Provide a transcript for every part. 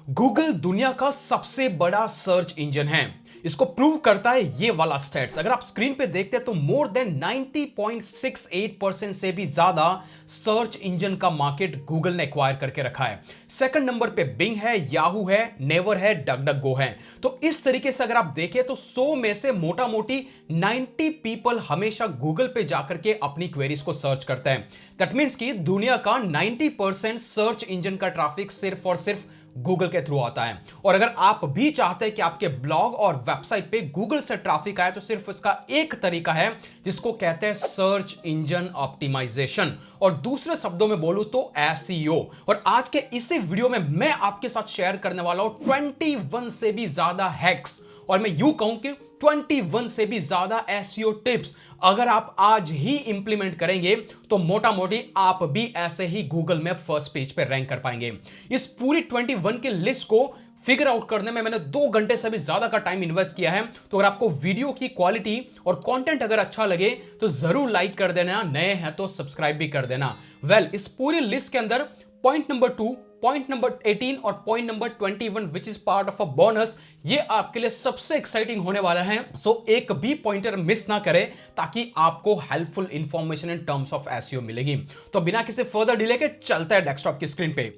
Google दुनिया का सबसे बड़ा सर्च इंजन है। इसको प्रूव करता है ये वाला स्टैट्स। अगर आप स्क्रीन पे देखते हैं तो मोर देन 90.68% से भी ज्यादा सर्च इंजन का मार्केट गूगल ने एक्वायर करके रखा है। सेकंड नंबर पे बिंग है, याहू है, नेवर है, डकडकगो है। तो इस तरीके से अगर आप देखें तो 100 में से मोटा मोटी 90 पीपल हमेशा गूगल पे जाकर के अपनी क्वेरीज को सर्च करते हैं। दैट मींस कि दुनिया का 90% सर्च इंजन का ट्रैफिक सिर्फ और सिर्फ गूगल के थ्रू आता है। और अगर आप भी चाहते हैं कि आपके ब्लॉग और वेबसाइट पे गूगल से ट्रैफिक आए तो सिर्फ इसका एक तरीका है जिसको कहते हैं सर्च इंजन ऑप्टिमाइजेशन, और दूसरे शब्दों में बोलूं तो एसईओ। और आज के इसी वीडियो में मैं आपके साथ शेयर करने वाला हूं 21 से भी ज्यादा हैक्स, और मैं यूं कहूं कि 21 से भी ज्यादा एसईओ टिप्स अगर आप आज ही इंप्लीमेंट करेंगे तो मोटा मोटी आप भी ऐसे ही गूगल में फर्स्ट पेज पे रैंक कर पाएंगे। इस पूरी 21 की लिस्ट को फिगर आउट करने में मैंने 2 घंटे से भी ज्यादा का टाइम इन्वेस्ट किया है। तो अगर आपको वीडियो की क्वालिटी और कंटेंट अगर अच्छा लगे तो जरूर लाइक कर देना, नए हैं तो सब्सक्राइब भी कर देना। इस पूरी लिस्ट के अंदर पॉइंट नंबर 2, पॉइंट नंबर 18 और point number 21 which is part of a bonus, ये आपके लिए सबसे एक्साइटिंग होने वाला है। सो एक भी पॉइंटर मिस ना करें ताकि आपको helpful information in terms of SEO मिलेगी। तो बिना किसी फर्दर डिले के चलते हैं डेस्कटॉप की स्क्रीन पे।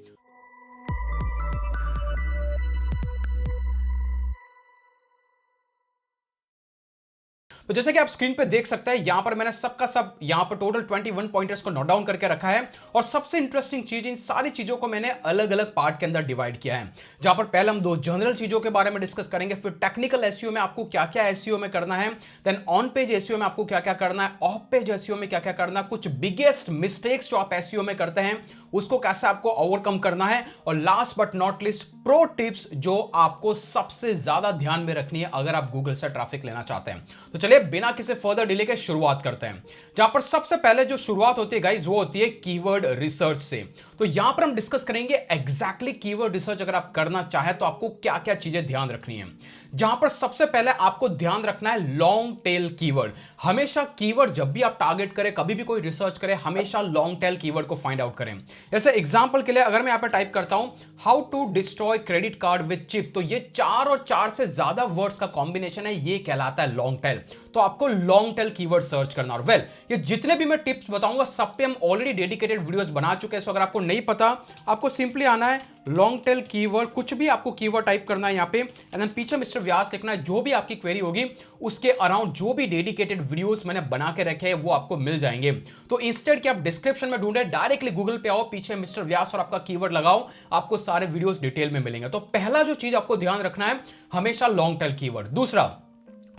तो जैसे कि आप स्क्रीन पे देख सकते हैं, यहां पर मैंने सबका सब यहां पर टोटल 21 पॉइंटर्स को नोट डाउन करके रखा है। और सबसे इंटरेस्टिंग चीज, इन सारी चीजों को मैंने अलग अलग पार्ट के अंदर डिवाइड किया है। जहां पर पहले हम 2 जनरल चीजों के बारे में डिस्कस करेंगे, फिर टेक्निकल एसईओ में आपको क्या क्या एसईओ में करना है, देन ऑन पेज एसईओ में आपको क्या क्या करना है, ऑफ पेज एसईओ में क्या क्या करना है, कुछ बिगेस्ट मिस्टेक्स जो आप एसईओ में करते हैं उसको कैसे आपको ओवरकम करना है, और last but not list pro tips जो आपको सबसे ज्यादा ध्यान में रखनी है अगर आप गूगल से ट्रैफिक लेना चाहते हैं। तो चलिए बिना किसी फर्दर डिले के शुरुआत करते हैं। जहां पर सबसे पहले जो शुरुआत होती है गाइस वो होती है कीवर्ड रिसर्च से। तो यहां पर हम डिस्कस करेंगे एग्जैक्टली कीवर्ड रिसर्च अगर आप करना चाहें तो आपको क्या क्या चीजें ध्यान रखनी है। जहां पर सबसे पहले आपको ध्यान रखना है लॉन्ग टेल कीवर्ड। हमेशा कीवर्ड जब भी आप टारगेट करें, कभी भी कोई रिसर्च करें, हमेशा लॉन्ग टेल कीवर्ड को फाइंड आउट करें। जैसे एग्जांपल के लिए अगर मैं यहां पर टाइप करता हूं how to destroy credit card with chip, तो ये 4 और 4 से ज्यादा वर्ड्स का कॉम्बिनेशन है, ये कहलाता है लॉन्ग टेल। तो आपको लॉन्ग टेल कीवर्ड सर्च करना। और ये जितने भी मैं टिप्स बताऊंगा सब पे हम ऑलरेडी डेडिकेटेड वीडियोस बना चुके हैं। सो अगर आपको नहीं पता, आपको सिंपली आना है लॉन्ग टेल कीवर्ड, कुछ भी आपको कीवर्ड टाइप करना है यहां पे, एंड देन पीछे मिस्टर व्यास लिखना है। जो भी आपकी क्वेरी होगी उसके अराउंड जो भी डेडिकेटेड वीडियोस मैंने बना के रखे हैं वो आपको मिल जाएंगे। तो इंस्टेड कि आप डिस्क्रिप्शन में ढूंढे, डायरेक्टली गूगल पे आओ, पीछे मिस्टर व्यास और आपका कीवर्ड लगाओ, आपको सारे वीडियोस डिटेल में मिलेंगे। तो पहला जो चीज आपको ध्यान रखना है, हमेशा लॉन्ग टेल कीवर्ड। दूसरा,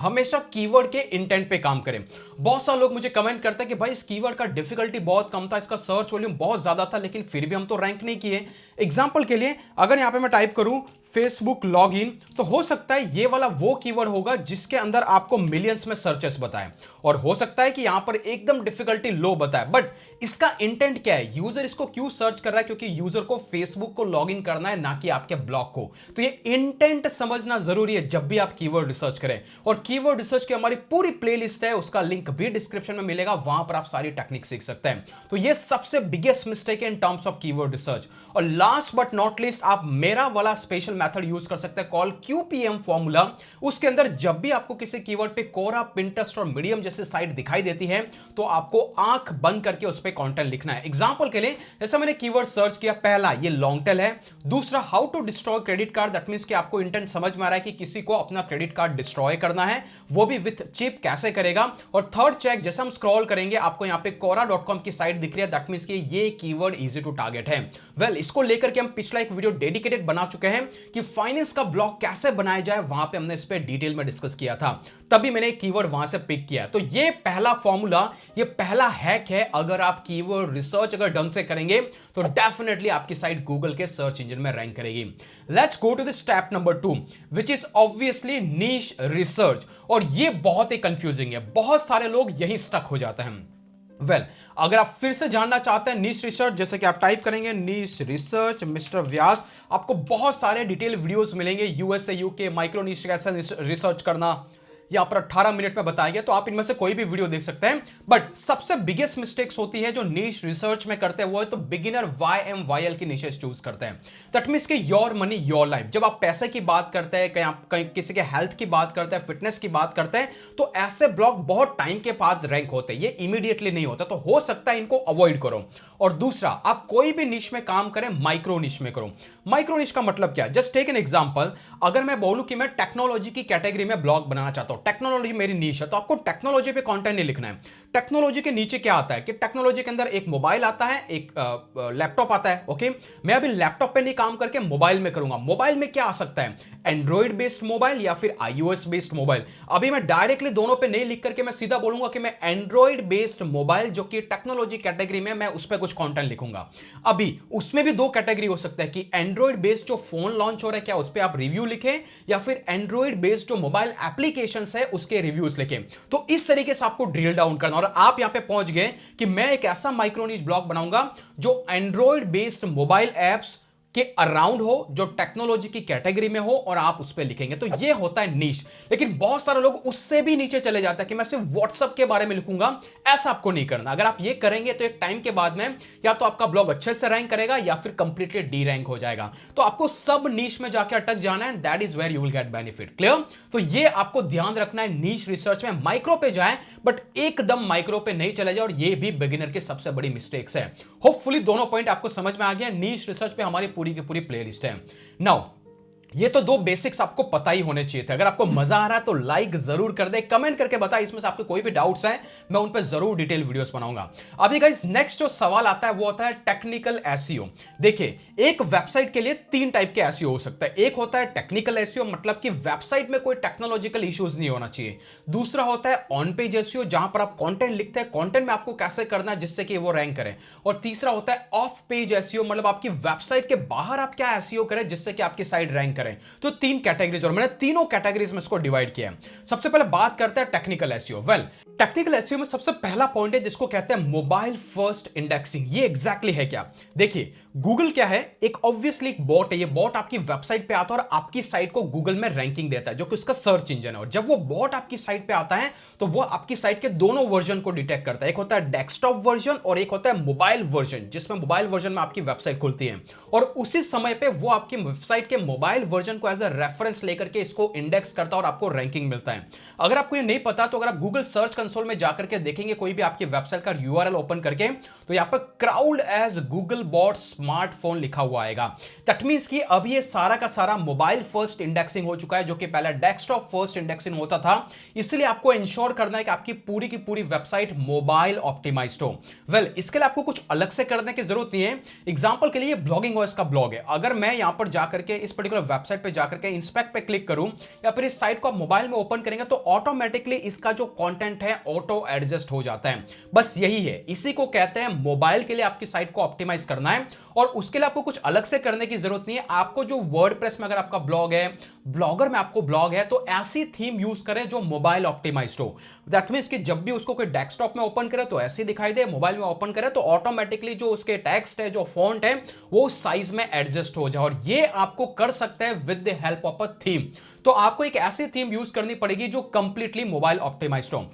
हमेशा कीवर्ड के इंटेंट पे काम करें। बहुत सारे लोग मुझे कमेंट करते हैं कि भाई इस कीवर्ड का डिफिकल्टी बहुत कम था, इसका सर्च वॉल्यूम बहुत ज्यादा था, लेकिन फिर भी हम तो रैंक नहीं किए। एग्जांपल के लिए अगर यहां पे मैं टाइप करूं फेसबुक लॉगिन, तो हो सकता है ये वाला वो कीवर्ड होगा जिसके अंदर आपको मिलियंस में सर्चेस बताए, और हो सकता है कि यहां पर एकदम डिफिकल्टी लो बताए। बट इसका इंटेंट क्या है, यूजर इसको क्यों सर्च कर रहा है? क्योंकि यूजर को फेसबुक को लॉगिन करना है, ना कि आपके ब्लॉग को। तो ये इंटेंट समझना जरूरी है जब भी आप कीवर्ड रिसर्च करें। और कीवर्ड रिसर्च की हमारी पूरी प्लेलिस्ट है, उसका लिंक भी डिस्क्रिप्शन में मिलेगा, वहां पर आप सारी टेक्निक सीख सकते हैं। तो ये सबसे बिगेस्ट मिस्टेक है इन टर्म्स ऑफ कीवर्ड रिसर्च। और लास्ट बट नॉट लिस्ट, आप मेरा वाला स्पेशल मेथड यूज कर सकते हैं कॉल क्यूपीएम फॉर्मूला। उसके अंदर जब भी आपको किसी कीवर्ड पे कोरा, पिंटरेस्ट और मीडियम जैसे साइट दिखाई देती है तो आपको आंख बंद करके उस पर कंटेंट लिखना है। एग्जांपल के लिए जैसे मैंने कीवर्ड सर्च किया, पहला ये लॉन्ग टेल है, दूसरा how to destroy credit card, that means कि आपको इंटेंट समझ में आ रहा है कि किसी को अपना क्रेडिट कार्ड डिस्ट्रॉय करना है, वो भी विथ चिप कैसे करेगा। और थर्ड चेक, जैसे हम स्क्रॉल करेंगे आपको यहां पे quora.com की साइट दिख रही है, दैट मींस कि ये कीवर्ड इजी टू टारगेट है। इसको लेकर के हम पिछला एक वीडियो डेडिकेटेड बना चुके हैं कि फाइनेंस का ब्लॉग कैसे बनाया जाए, वहां पे हमने इस पे डिटेल में डिस्कस किया था, तभी मैंने कीवर्ड वहां से पिक किया। तो ये पहला फॉर्मूला, ये पहला हैक है। अगर आप कीवर्ड रिसर्च अगर ढंग से करेंगे तो डेफिनेटली आपकी साइट गूगल के सर्च इंजन में रैंक करेगी। Let's go to the step number 2 which is obviously niche research. और ये बहुत ही कंफ्यूजिंग है, बहुत सारे लोग यही स्टक हो जाते हैं। अगर आप फिर से जानना चाहते हैं नीश रिसर्च, जैसे कि आप टाइप करेंगे नीश रिसर्च मिस्टर व्यास, आपको बहुत सारे डिटेल वीडियोस मिलेंगे, यूएसए यूके माइक्रो नीश कैसे रिसर्च करना, यहाँ पर 18 मिनट में बताया गया, तो आप इनमें से कोई भी वीडियो देख सकते हैं। बट सबसे बिगेस्ट मिस्टेक्स होती है जो नीश रिसर्च में करते हैं वो है तो बिगिनर YMYL की निशेस चूज करते हैं। दैट मींस कि योर मनी योर लाइफ। जब आप पैसे की बात करते हैं, कहीं किसी के हेल्थ की बात करते हैं, फिटनेस की बात करते हैं, तो ऐसे ब्लॉग बहुत टाइम के बाद रैंक होते हैं, ये इमीडिएटली नहीं होता, तो हो सकता है इनको अवॉइड करो। और दूसरा, आप कोई भी निश में काम करें, माइक्रो निश में करो। माइक्रो निश का मतलब क्या है? जस्ट टेक एन एग्जांपल, अगर मैं बोलूं कि मैं टेक्नोलॉजी की कैटेगरी में ब्लॉग बनाना चाहता हूं, टेक्नोलॉजी मेरी निश है, तो आपको टेक्नोलॉजी पे कंटेंट नहीं लिखना है। टेक्नोलॉजी के नीचे क्या आता है कि टेक्नोलॉजी के अंदर एक मोबाइल आता है, एक लैपटॉप आता है। ओके, मैं अभी लैपटॉप पे नहीं काम करके मोबाइल में करूंगा। मोबाइल में क्या आ सकता है? एंड्रॉइड बेस्ड मोबाइल या फिर iOS बेस्ड मोबाइल। अभी मैं डायरेक्टली दोनों पे नहीं लिख करके मैं सीधा बोलूंगा कि मैं एंड्रॉइड बेस्ड मोबाइल जो कि टेक्नोलॉजी कैटेगरी में, मैं उस पर कुछ कंटेंट लिखूंगा। अभी उसमें भी दो कैटेगरी हो सकता है कि एंड्रॉइड बेस्ड जो फोन लॉन्च हो रहा है, क्या उस पर आप रिव्यू लिखें, या फिर एंड्रॉइड बेस्ड जो मोबाइल एप्लीकेशन है उसके रिव्यूज लिखें। तो इस तरीके से आपको ड्रिल डाउन करना, और आप यहां पे पहुंच गए कि मैं एक ऐसा माइक्रो निश ब्लॉग बनाऊंगा जो एंड्रॉइड बेस्ड मोबाइल एप्स के अराउंड हो, जो टेक्नोलॉजी की कैटेगरी में हो, और आप उस पर लिखेंगे, तो ये होता है नीश। लेकिन बहुत सारे लोग उससे भी नीचे चले जाते हैं कि मैं सिर्फ व्हाट्सएप के बारे में लिखूंगा। ऐसा आपको नहीं करना। अगर आप ये करेंगे तो एक टाइम के बाद में या तो आपका ब्लॉग अच्छे से रैंक करेगा या फिर कंप्लीटली डी रैंक हो जाएगा। तो आपको सब नीश में जाकर अटक जाना है, that is where you will get benefit. Clear? तो ये आपको ध्यान रखना है, नीश रिसर्च में माइक्रो पे जाए, बट एकदम माइक्रो पे नहीं चले जाए, और ये भी बिगिनर की सबसे बड़ी मिस्टेक्स है। होपफुली दोनों पॉइंट आपको समझ में आ गया। नीश रिसर्च पे हमारी पूरी की पूरी प्लेलिस्ट है। नाउ ये तो दो बेसिक्स आपको पता ही होने चाहिए थे। अगर आपको मजा आ रहा है तो लाइक जरूर कर दे, कमेंट करके बताएं इसमें से आपके कोई भी डाउट्स हैं, मैं उन पे जरूर डिटेल वीडियोस बनाऊंगा। अभी गाइस नेक्स्ट जो सवाल आता है वो होता है टेक्निकल एसईओ। देखिए, एक वेबसाइट के लिए तीन टाइप के एसईओ हो सकता है। एक होता है टेक्निकल एसईओ, मतलब कि वेबसाइट में कोई टेक्नोलॉजिकल इश्यूज नहीं होना चाहिए। दूसरा होता है ऑन पेज एसईओ, जहां पर आप कंटेंट लिखते हैं, कंटेंट में आपको कैसे करना है जिससे कि वो रैंक करे। और तीसरा होता है ऑफ पेज एसईओ, मतलब आपकी वेबसाइट के बाहर आप क्या एसईओ करें जिससे कि आपकी साइट रैंक करे। तो तीन कैटेगरीज, और मैंने तीनों कैटेगरीज में इसको डिवाइड किया है। सबसे पहले बात करते हैं technical SEO. Well, technical SEO में सबसे पहला पॉइंट है जिसको कहते हैं मोबाइल फर्स्ट इंडेक्सिंग। ये एग्जैक्टली है क्या? देखिए, गूगल क्या है? एक ऑब्वियसली एक बॉट है। ये बॉट आपकी वेबसाइट पे आता है और आपकी साइट को गूगल में रैंकिंग देता है, जो कि उसका सर्च इंजन है। और जब वो बॉट आपकी साइट पे आता है तो वो आपकी साइट के दोनों वर्जन को डिटेक्ट करता है। एक होता है डेस्कटॉप वर्जन और एक होता है मोबाइल वर्जन, जिसमें मोबाइल वर्जन में आपकी वेबसाइट खुलती है, और उसी समय पे वो आपकी वेबसाइट के मोबाइल वर्जन को एज अ रेफरेंस लेकर के इसको इंडेक्स करता है और आपको रैंकिंग मिलता है। अगर आपको ये नहीं पता तो अगर आप गूगल सर्च कंसोल में जाकर के देखेंगे कोई भी आपकी वेबसाइट का यूआरएल ओपन करके, तो यहां पर crawled as Google bot smartphone लिखा हुआ आएगा। दैट मींस कि अब ये सारा का सारा मोबाइल फर्स्ट इंडेक्सिंग हो चुका है, जो कि पहले डेस्कटॉप फर्स्ट इंडेक्सिंग होता था। इसलिए आपको इंश्योर करना है कि आपकी पूरी की पूरी वेबसाइट मोबाइल ऑप्टिमाइज्ड हो। वेल, इसके लिए आपको कुछ अलग से करने की जरूरत नहीं है। एग्जांपल के लिए ब्लॉगिंग वॉइस का ब्लॉग है। अगर मैं यहां पर जाकर के इस पर्टिकुलर वेबसाइट पे जाकर के इंस्पेक्ट पे क्लिक करूं या फिर इस साइट को आप मोबाइल में ओपन करेंगे तो ऑटोमेटिकली इसका जो कंटेंट है ऑटो एडजस्ट हो जाता है। बस यही है, इसी को कहते हैं मोबाइल के लिए आपकी साइट को ऑप्टिमाइज करना है। और उसके लिए आपको कुछ अलग से करने की जरूरत नहीं है। आपको जो वर्डप्रेस में अगर आपका ब्लॉग है, ब्लॉगर में आपको ब्लॉग है, तो ऐसी थीम यूज करें जो मोबाइल ऑप्टिमाइज्ड हो। दैट मींस कि जब भी उसको कोई डेस्कटॉप में ओपन करे तो ऐसे दिखाई दे, मोबाइल में ओपन करे तो ऑटोमेटिकली जो उसके टेक्स्ट है, जो फॉन्ट है, वो साइज में एडजस्ट हो जाए। और ये आपको कर सकते हैं with the help of a theme. तो आपको एक ऐसी थीम यूज करनी पड़ेगी जो कंप्लीटली मोबाइल ऑप्टिमाइज्ड हो।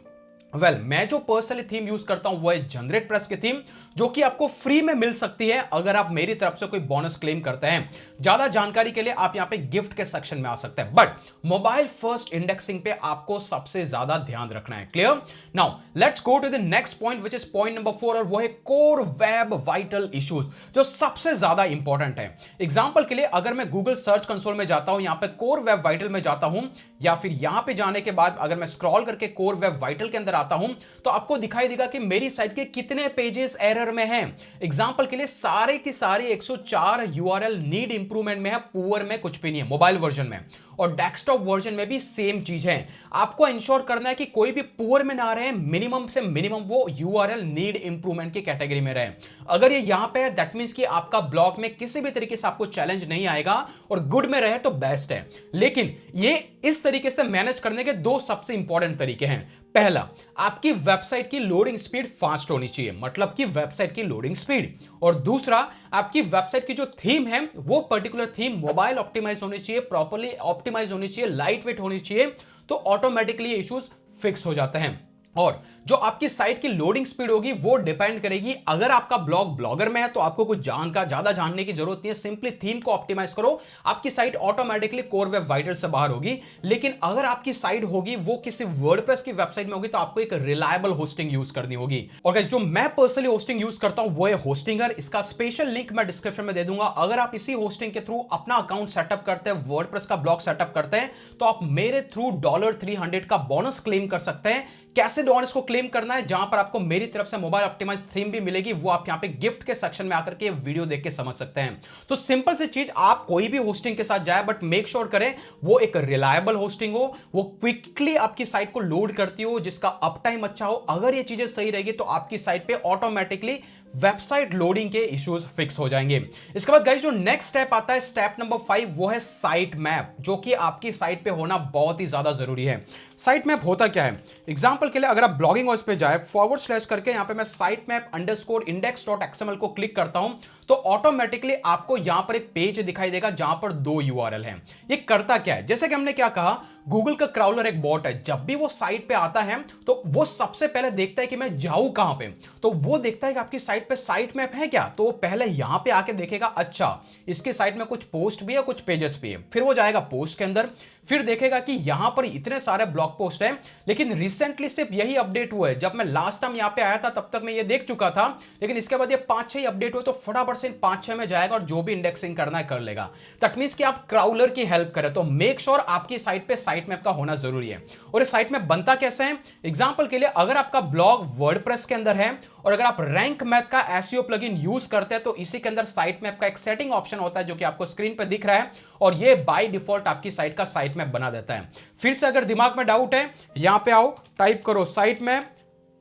वेल, मैं जो पर्सनली थीम यूज करता हूं वो है जनरेट प्रेस की थीम, जो कि आपको फ्री में मिल सकती है अगर आप मेरी तरफ से कोई बोनस क्लेम करते हैं। ज्यादा जानकारी के लिए आप यहां पे गिफ्ट के सेक्शन में आ सकते हैं, बट मोबाइल फर्स्ट इंडेक्सिंग पे आपको सबसे ज्यादा ध्यान रखना है। Clear? Now let's go to the next point which is point number 4, और वो है कोर वेब वाइटल इश्यूज, जो सबसे ज्यादा इंपॉर्टेंट है। एग्जांपल के लिए अगर मैं गूगल सर्च कंसोल में जाता हूं, यहां पे कोर वेब वाइटल में जाता हूं, या फिर यहां पे जाने के बाद अगर मैं स्क्रॉल करके कोर वेब वाइटल के अंदर आता हूं, तो आपको दिखाई देगा कि मेरी साइट के कितने पेजेस एरर में हैं। एग्जांपल के लिए सारे की सारी 104 यूआरएल नीड इंप्रूवमेंट में है, पुअर में कुछ भी नहीं है मोबाइल वर्जन में। और डेस्कटॉप वर्जन में भी सेम चीज है। आपको इंश्योर करना है कि कोई भी पुअर में ना रहे, मिनिमम से मिनिमम वो यूआरएल नीड इंप्रूवमेंट की कैटेगरी में रहे। अगर ये यहां पे है, दैट मींस कि आपका ब्लॉग में किसी भी तरीके से आपको चैलेंज नहीं आएगा, और गुड में रहे तो बेस्ट है। लेकिन ये इस तरीके से मैनेज करने के दो सबसे इंपॉर्टेंट तरीके हैं। पहला, आपकी वेबसाइट की लोडिंग स्पीड फास्ट होनी चाहिए, मतलब कि वेबसाइट की लोडिंग स्पीड। और दूसरा, आपकी वेबसाइट की जो थीम है वो पर्टिकुलर थीम मोबाइल ऑप्टिमाइज होनी चाहिए, प्रॉपर्ली ऑप्टिमाइज होनी चाहिए, लाइट वेट होनी चाहिए, तो ऑटोमेटिकली इश्यूज फिक्स हो जाते हैं। और जो आपकी साइट की लोडिंग स्पीड होगी वो डिपेंड करेगी, अगर आपका ब्लॉग ब्लॉगर में है तो आपको कुछ ज्यादा जानने की जरूरत नहीं है, सिंपली थीम को ऑप्टिमाइज करो, आपकी site automatically core web vital से बाहर होगी। लेकिन अगर आपकी साइट होगी वो किसी वर्डप्रेस की वेबसाइट में होगी तो आपको एक रिलायबल होस्टिंग यूज करनी होगी। और गाइस, जो मैं पर्सनली होस्टिंग यूज करता हूं वो है होस्टिंगर, इसका स्पेशल लिंक मैं डिस्क्रिप्शन में दे दूंगा। अगर आप इसी होस्टिंग के थ्रू अपना अकाउंट सेटअप करते हैं, वर्डप्रेस का ब्लॉग सेटअप करते हैं, तो आप मेरे थ्रू $300 का बोनस क्लेम कर सकते हैं। कैसे बोनस को क्लेम करना है, जहां पर आपको मेरी तरफ से मोबाइल ऑप्टिमाइज थीम भी मिलेगी, वो आप यहां पे गिफ्ट के सेक्शन में आकर के वीडियो देख के समझ सकते हैं। तो सिंपल सी चीज, आप कोई भी होस्टिंग के साथ जाए बट मेक श्योर करें वो एक रिलायबल होस्टिंग हो, वो क्विकली आपकी साइट को लोड करती हो, जिसका अप टाइम अच्छा हो। अगर ये चीजें सही रहेगी तो आपकी साइट पे ऑटोमेटिकली वेबसाइट लोडिंग के इश्यूज फिक्स हो जाएंगे। इसके बाद गाइस, जो नेक्स्ट स्टेप आता है, स्टेप नंबर 5, वो है साइट मैप, जो कि आपकी साइट पे होना बहुत ही ज्यादा जरूरी है। साइट मैप होता क्या है, एग्जांपल के लिए अगर आप ब्लॉगिंग पे जाए, / करके यहां पे मैं साइट मैप _index.xml को क्लिक करता हूं, तो ऑटोमेटिकली आपको यहां पर एक पेज दिखाई देगा जहां पर 2 URL हैं। ये करता क्या है, जैसे कि हमने क्या कहा, गूगल का क्राउलर एक बॉट है, जब भी वो साइट पे आता है तो वो सबसे पहले देखता है कि मैं जाऊं कहां पे, तो वो देखता है कि आपकी साइट पे साइट मैप है क्या, तो वो पहले यहां पे आके देखेगा, अच्छा इसकी साइट में कुछ पोस्ट भी है, कुछ पेजेस भी है। फिर वो जाएगा पोस्ट के अंदर, फिर देखेगा कि यहां पर इतने सारे ब्लॉग पोस्ट हैं, लेकिन रिसेंटली सिर्फ यही अपडेट हुआ है, जब मैं लास्ट टाइम यहां पे आया था तब तक मैं ये देख चुका था, लेकिन इसके बाद ये 5-6 अपडेट हुए, तो फटाफट से 5-6 में जाएगा और जो भी इंडेक्सिंग करना है कर लेगा। दैट मींस कि आप क्राउलर की हेल्प करें, तो मेक श्योर आपकी साइट पे साइट मैप का होना जरूरी है। और इस साइट मैप बनता कैसे है, एग्जांपल के लिए अगर आपका ब्लॉग वर्डप्रेस के अंदर है और अगर आप रैंक मैथ का एसईओ प्लगइन यूज करते हैं, तो इसी के अंदर साइट मैप का एक सेटिंग ऑप्शन होता है जो कि आपको स्क्रीन पर दिख रहा है, और ये बाय डिफॉल्ट आपकी साइट का साइट मैप बना देता है। फिर से अगर दिमाग में डाउट है, यहां पे आओ, टाइप करो साइट मैप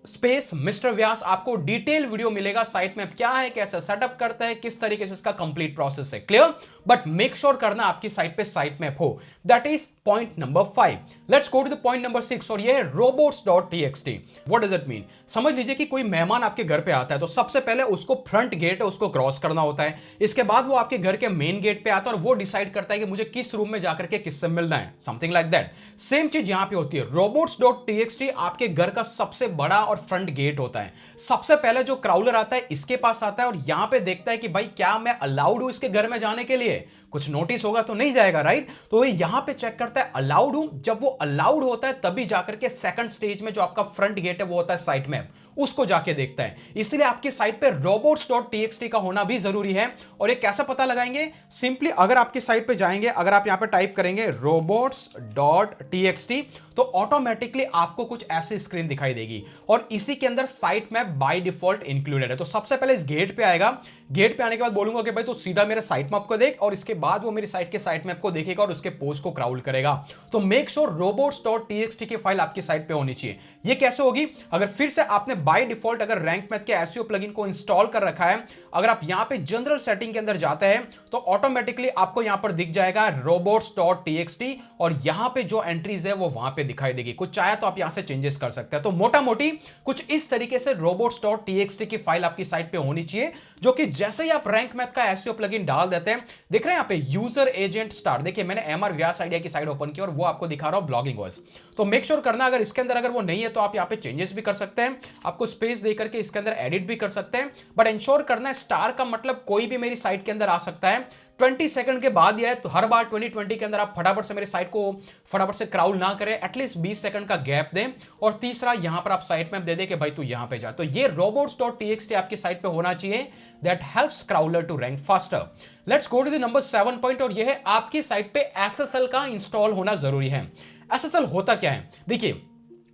स्पेस मिस्टर व्यास, आपको डिटेल वीडियो मिलेगा साइट मैप क्या है, कैसे सेटअप करता है, किस तरीके से इसका कंप्लीट प्रोसेस है। क्लियर? बट मेक श्योर करना आपकी साइट पे साइट मैप हो। That is point number 5। Let's go to the point number 6, और ये है robots.txt। What does it mean? समझ लीजिए कि कोई मेहमान आपके घर पे आता है, तो सबसे पहले उसको फ्रंट गेट है उसको क्रॉस करना होता है, इसके बाद वो आपके घर के मेन गेट पे आता है और वो डिसाइड करता है कि मुझे किस रूम में जाकर के किससे मिलना है, समथिंग लाइक दैट। सेम चीज यहां पे होती है, robots.txt आपके घर का सबसे बड़ा और फ्रंट गेट होता है। सबसे पहले जो क्राउलर आता है इसके पास आता है और यहां पे देखता है कि भाई क्या मैं अलाउड हूं इसके घर में जाने के लिए, कुछ नोटिस होगा तो नहीं जाएगा, राइट? तो ये यहां पे चेक करता है अलाउड हूं, जब वो अलाउड होता है तभी जाकर के सेकंड स्टेज में जो आपका फ्रंट गेट है वो होता है साइट मैप, उसको जाके देखता है। इसलिए आपकी साइट पे robots.txt का होना भी जरूरी है। और ये कैसे पता लगाएंगे? सिंपली अगर आपकी साइट पे जाएंगे, अगर आप यहां पे टाइप करेंगे robots.txt, तो ऑटोमेटिकली आपको कुछ ऐसी स्क्रीन दिखाई देगी और इसी के अंदर site map by default included है। तो सबसे पहले इस गेट पे आएगा, गेट पे आने के बाद बोलूंगा कि भाई तो सीधा मेरे साइट मैप को देख, और इसके बाद वो मेरी साइट के साइट मैप को देखेगा और उसके पोस्ट को क्राउल करेगा। तो मेक श्योर robots.txt की फाइल आपकी साइट पे होनी चाहिए। ये कैसे होगी? अगर फिर से आपने बाय डिफॉल्ट अगर रैंक मैथ के एसईओ प्लगइन को इंस्टॉल कर रखा है, अगर आप यहां पे जनरल सेटिंग के अंदर जाते हैं तो ऑटोमेटिकली आपको यहां पर दिख जाएगा robots.txt, और यहां पे जो एंट्रीज है वो वहां पे दिखाई देगी। कुछ चाहे तो आप यहां से चेंजेस कर सकते हैं। तो मोटा मोटी कुछ इस तरीके से robots.txt की फाइल आपकी साइट पे होनी चाहिए, जो कि जैसे ही आप रैंक मैथ का एसईओ प्लगइन डाल देते हैं, दिख रहे हैं यहां पे यूजर एजेंट स्टार, देखिए मैंने एमआर व्यास आइडिया की साइट ओपन की और वो आपको दिखा रहा हूं ब्लॉगिंग वॉइस। तो मेक श्योर करना अगर इसके अंदर अगर वो नहीं है तो आप यहां पे चेंजेस भी कर सकते हैं, आपको स्पेस देकर के इसके अंदर एडिट भी कर सकते हैं, बट इंश्योर करना है स्टार का मतलब कोई भी मेरी साइट के अंदर आ सकता है। 20 सेकंड के बाद यह है, तो हर बार 2020 के अंदर आप फटाफट से मेरी साइट को फटाफट से क्राउल ना करें, एटलीस्ट 20 सेकंड का गैप दें। और तीसरा, यहां पर आप साइट मैप दे दें कि भाई तू यहां पे जा। तो ये robots.txt आपकी साइट पे होना चाहिए, that helps crawler to rank faster. Let's go to the number 7 point, और यह है आपकी साइट पे एसएसएल का इंस्टॉल होना जरूरी है। एसएसएल होता क्या है? देखिए,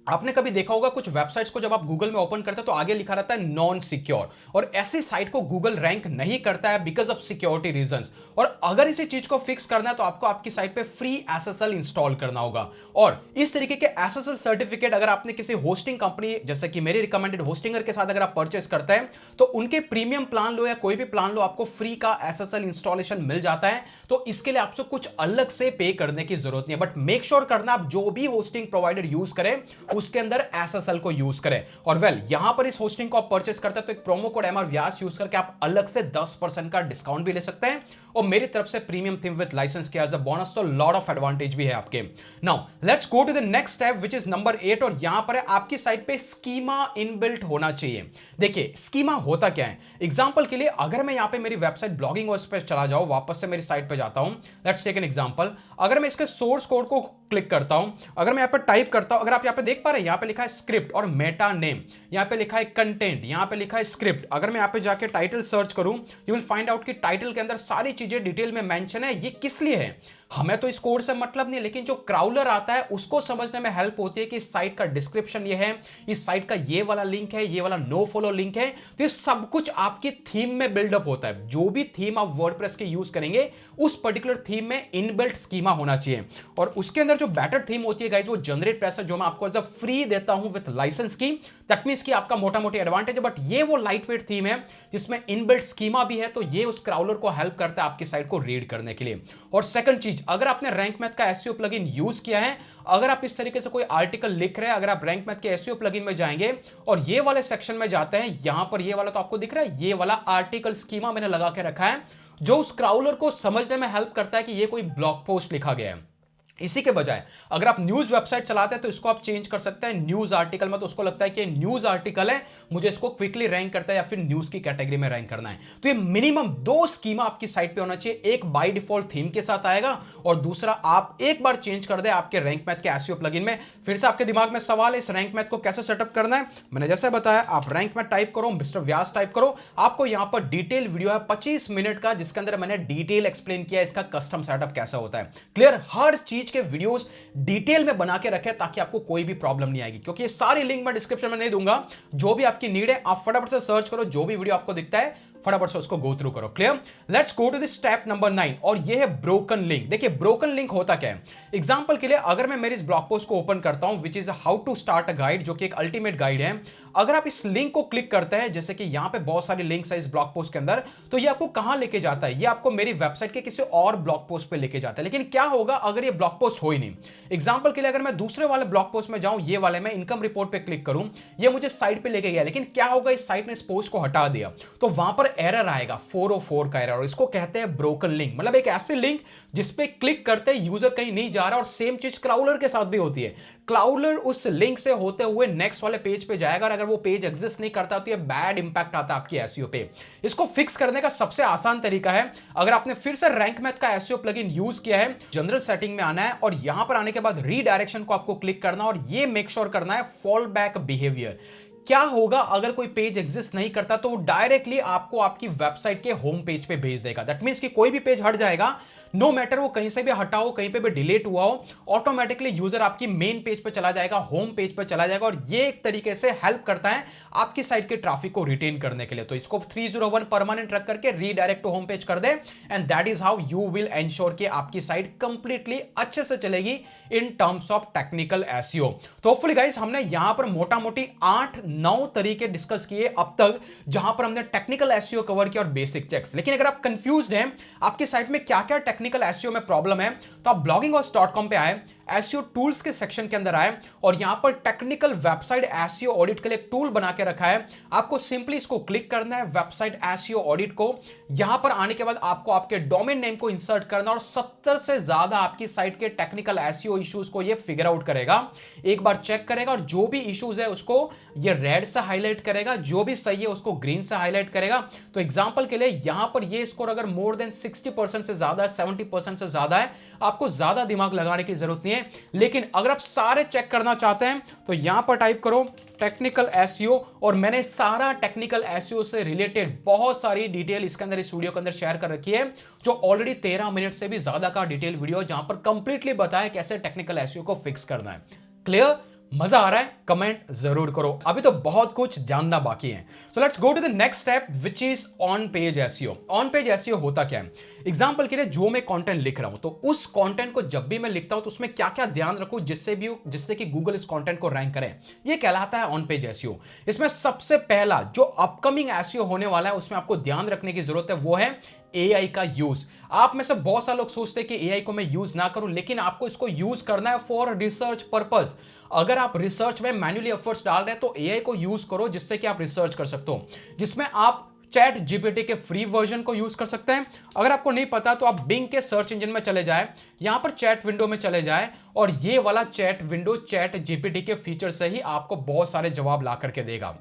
आपने कभी देखा होगा कुछ वेबसाइट्स को जब आप गूगल में ओपन करते हैं तो आगे लिखा रहता है नॉन सिक्योर, और ऐसी साइट को गूगल रैंक नहीं करता है बिकॉज ऑफ सिक्योरिटी रीजंस। और अगर इसी चीज को फिक्स करना है तो आपको आपकी साइट पे फ्री एसएसएल इंस्टॉल करना होगा। और इस तरीके के एसएसएल सर्टिफिकेट अगर आपने किसी होस्टिंग कंपनी जैसे कि मेरी रिकमेंडेड होस्टिंगर के साथ अगर आप परचेस करते हैं, तो उनके प्रीमियम प्लान लो या कोई भी प्लान लो, आपको फ्री का एसएसएल इंस्टॉलेशन मिल जाता है। तो इसके लिए आपसे कुछ अलग से पे करने की जरूरत नहीं है, बट मेक श्योर करना आप जो भी होस्टिंग प्रोवाइडर यूज करें उसके अंदर SSL को यूज करें। और वेल यहां पर इस होस्टिंग को आप परचेस करते हैं तो एक प्रोमो कोड MR व्यास यूज करके आप अलग से 10% का डिस्काउंट भी ले सकते हैं, और मेरी तरफ से प्रीमियम थीम विद लाइसेंस के एज अ बोनस, तो लॉट ऑफ एडवांटेज भी है आपके। Now let's go to the next step which is number 8, और यहां पर है आपकी साइट पे स्कीमा इनबिल्ट होना चाहिए। देखिए स्कीमा होता क्या है, एग्जांपल के लिए अगर मैं यहां पे मेरी वेबसाइट ब्लॉगिंग वर्स पे चला जाऊं, वापस से मेरी साइट पे जाता हूं, लेट्स टेक एन एग्जांपल। अगर मैं इसके सोर्स कोड को क्लिक करता हूं, अगर मैं यहां पे टाइप करता हूं, अगर आप यहां पे देख पा रहे हैं, यहां पे लिखा है स्क्रिप्ट और मेटा नेम, यहां पे लिखा है कंटेंट, यहां पे लिखा है स्क्रिप्ट। अगर मैं यहां पे जाके टाइटल सर्च करूं, यू विल फाइंड आउट कि टाइटल के अंदर सारी चीजें डिटेल में मेंशन है। ये किस लिए है, हमें तो इस कोड से मतलब नहीं, लेकिन जो क्राउलर आता है उसको समझने में हेल्प होती है कि इस साइट का डिस्क्रिप्शन ये है, इस साइट का ये वाला लिंक है, ये वाला नो फॉलो लिंक है। तो ये सब कुछ आपकी थीम में बिल्डअप होता है। जो भी थीम आप वर्डप्रेस के यूज करेंगे उस पर्टिकुलर थीम में इनबिल्ट स्कीमा होना चाहिए। और उसके अंदर जो बेटर थीम होती है गाइस, वो जनरेट प्रेस है, जो मैं आपको एज अ फ्री देता हूं विद लाइसेंस की। दैट मींस कि आपका मोटा मोटी एडवांटेज है, बट ये वो लाइट वेट थीम है जिसमें इनबिल्ट स्कीमा भी है, तो ये उस क्राउलर को हेल्प करता है आपकी साइट को रीड करने के लिए। और सेकंड चीज, अगर आपने रैंक मैथ का एसईओ प्लगइन यूज किया है, अगर आप इस तरीके से कोई आर्टिकल लिख रहे हैं, अगर आप रैंक मैथ के एसईओ प्लगइन में जाएंगे और ये वाले सेक्शन में जाते हैं, यहां पर ये वाला तो आपको दिख रहा है, ये वाला आर्टिकल स्कीमा मैंने लगा के रखा है, जो उस क्राउलर को समझने में हेल्प करता है कि ये कोई ब्लॉग पोस्ट लिखा गया है। इसी के बजाय अगर आप न्यूज वेबसाइट चलाते हैं तो इसको आप चेंज कर सकते हैं न्यूज आर्टिकल में, तो उसको लगता है कि न्यूज आर्टिकल है, मुझे इसको क्विकली रैंक करता है या फिर न्यूज की कैटेगरी में रैंक करना है। तो ये मिनिमम 2 स्कीमा आपकी साइट पे होना चाहिए, एक बाय डिफॉल्ट थीम के साथ आएगा और दूसरा आप एक बार चेंज कर दे आपके रैंक मैथ के एसईओ प्लगइन में। फिर से आपके दिमाग में सवाल है इस रैंक मैथ को कैसे सेटअप करना है, मैंने जैसे बताया आप रैंक मैथ टाइप करो, मिस्टर व्यास टाइप करो, आपको यहां पर डिटेल वीडियो है 25 मिनट का, जिसके अंदर मैंने डिटेल एक्सप्लेन किया इसका कस्टम सेटअप कैसा होता है। क्लियर, हर चीज के वीडियोस डिटेल में बना के रखे ताकि आपको कोई भी प्रॉब्लम नहीं आएगी, क्योंकि ये सारी लिंक मैं डिस्क्रिप्शन में नहीं दूंगा। जो भी आपकी नीड है आप फटाफट से सर्च करो, जो भी वीडियो आपको दिखता है फटाफट से उसको गो थ्रू करो। Clear, let's go to the step number 9, और ये है ब्रोकन लिंक। देखिए ब्रोकन लिंक होता क्या है, एग्जांपल के लिए अगर मैं मेरी इस ब्लॉग पोस्ट को ओपन करता हूं which is how to start a guide, जो कि एक अल्टीमेट गाइड है। अगर आप इस लिंक को क्लिक करते हैं, जैसे कि यहां पे बहुत सारी लिंक्स है इस ब्लॉग पोस्ट के अंदर, तो ये आपको कहां लेके जाता है, ये आपको मेरी वेबसाइट के किसी और ब्लॉग पोस्ट पे लेके जाता है। लेकिन क्या होगा अगर ये ब्लॉग पोस्ट हो ही नहीं, एग्जांपल के लिए अगर मैं दूसरे वाले ब्लॉग पोस्ट में जाऊं, ये वाले में इनकम रिपोर्ट पे क्लिक करूं, ये मुझे साइट पे लेके गया, लेकिन क्या होगा इस साइट ने इस पोस्ट को हटा दिया, तो वहां पर एरर आएगा 404 का एरर, और इसको कहते हैं ब्रोकन लिंक। मतलब एक ऐसी लिंक जिसपे क्लिक करते यूजर कहीं नहीं जा रहा, और सेम चीज क्राउलर के साथ भी होती है। क्राउलर उस लिंक से होते हुए नेक्स्ट वाले पेज पे जाएगा, और अगर वो पेज एग्जिस्ट नहीं करता तो ये बैड इंपैक्ट आता है आपकी एसईओ पे। इसको फिक्स करने का सबसे आसान तरीका है, अगर आपने फिर से रैंक मैथ का एसईओ प्लगइन यूज किया है, जनरल सेटिंग में आना है और यहां पर आने के बाद रीडायरेक्शन को आपको क्लिक करना, और ये मेक श्योर करना है फॉल बैक बिहेवियर। क्या होगा अगर कोई पेज एग्जिस्ट नहीं करता, तो वो डायरेक्टली आपको आपकी वेबसाइट के होम पेज पे भेज देगा। दैट मींस कि कोई भी पेज हट जाएगा, नो मैटर वो कहीं से भी हटाओ, कहीं पे भी डिलीट हुआ हो, ऑटोमेटिकली यूजर आपकी मेन पेज पे चला जाएगा, होम पेज पे चला जाएगा, और ये एक तरीके से हेल्प करता है आपकी साइट के ट्रैफिक को रिटेन करने के लिए। तो इसको 301 परमानेंट रख करके रीडायरेक्ट टू होम पेज कर दे, and that is how you will ensure कि आपकी साइट कंप्लीटली अच्छे से चलेगी in terms of technical SEO. तो होपफुली गाइस हमने यहां पर मोटा मोटी 8-9 तरीके डिस्कस किए अब तक, जहां पर हमने टेक्निकल एसईओ कवर किया और बेसिक चेक्स। लेकिन अगर आप कंफ्यूज्ड हैं आपकी साइट में क्या क्या टेक्निकल एसईओ में प्रॉब्लम है, तो आप bloggingos.com पे आए, एसईओ टूल्स के सेक्शन के अंदर आए, और यहां पर टेक्निकल वेबसाइट एसईओ ऑडिट के लिए एक टूल बना के रखा है। आपको सिंपली इसको क्लिक करना है, वेबसाइट एसईओ ऑडिट को। यहां पर आने के बाद आपको आपके डोमेन नेम को इंसर्ट करना, और 70 से ज्यादा आपकी साइट के टेक्निकल एसईओ इश्यूज को ये फिगर आउट करेगा, एक बार चेक करेगा, और जो भी इश्यूज है उसको ये रेड से हाईलाइट करेगा, जो भी सही है उसको ग्रीन से हाईलाइट करेगा। तो एग्जांपल के लिए यहां पर ये स्कोर अगर मोर देन 60% से ज्यादा है, 70% से ज्यादा है, आपको ज्यादा दिमाग लगाने की जरूरत नहीं है। लेकिन अगर आप सारे चेक करना चाहते हैं तो यहां पर टाइप करो टेक्निकल एसईओ, और मैंने सारा टेक्निकल एसईओ से रिलेटेड बहुत सारी डिटेल इसके अंदर इस वीडियो के अंदर शेयर कर रखी है, जो ऑलरेडी 13 मिनट से भी ज्यादा का डिटेल वीडियो, जहां पर कंप्लीटली बताया कैसे टेक्निकल एसईओ को फिक्स करना है। क्लियर, मजा आ रहा है, कमेंट जरूर करो। अभी तो बहुत कुछ जानना बाकी है। So let's go to the next step which is on page SEO. On page SEO होता क्या है, एग्जांपल के लिए जो मैं कंटेंट लिख रहा हूं, तो उस कंटेंट को जब भी मैं लिखता हूं तो उसमें क्या क्या ध्यान रखूं जिससे कि गूगल इस कंटेंट को रैंक करे, ये कहलाता है ऑन पेज एसईओ। इसमें सबसे पहला जो अपकमिंग एसईओ होने वाला है उसमें आपको ध्यान रखने की जरूरत है, वो है एआई का यूज। आप में से बहुत सारे लोग सोचते हैं कि एआई को मैं यूज ना करूं, लेकिन आपको इसको यूज करना है फॉर रिसर्च पर्पस। अगर आप रिसर्च में मैन्युअली एफर्ट्स डाल रहे हैं तो एआई को यूज करो, जिससे कि आप रिसर्च कर सकते हो, जिसमें आप चैट जीपीटी के फ्री वर्जन को यूज कर सकते हैं। अगर आपको नहीं पता तो आप बिंग के सर्च इंजन में चले जाएं, यहां पर चैट विंडो में चले जाएं, और ये वाला चैट विंडो चैट जीपीटी के फीचर से ही आपको बहुत सारे जवाब ला करके देगा।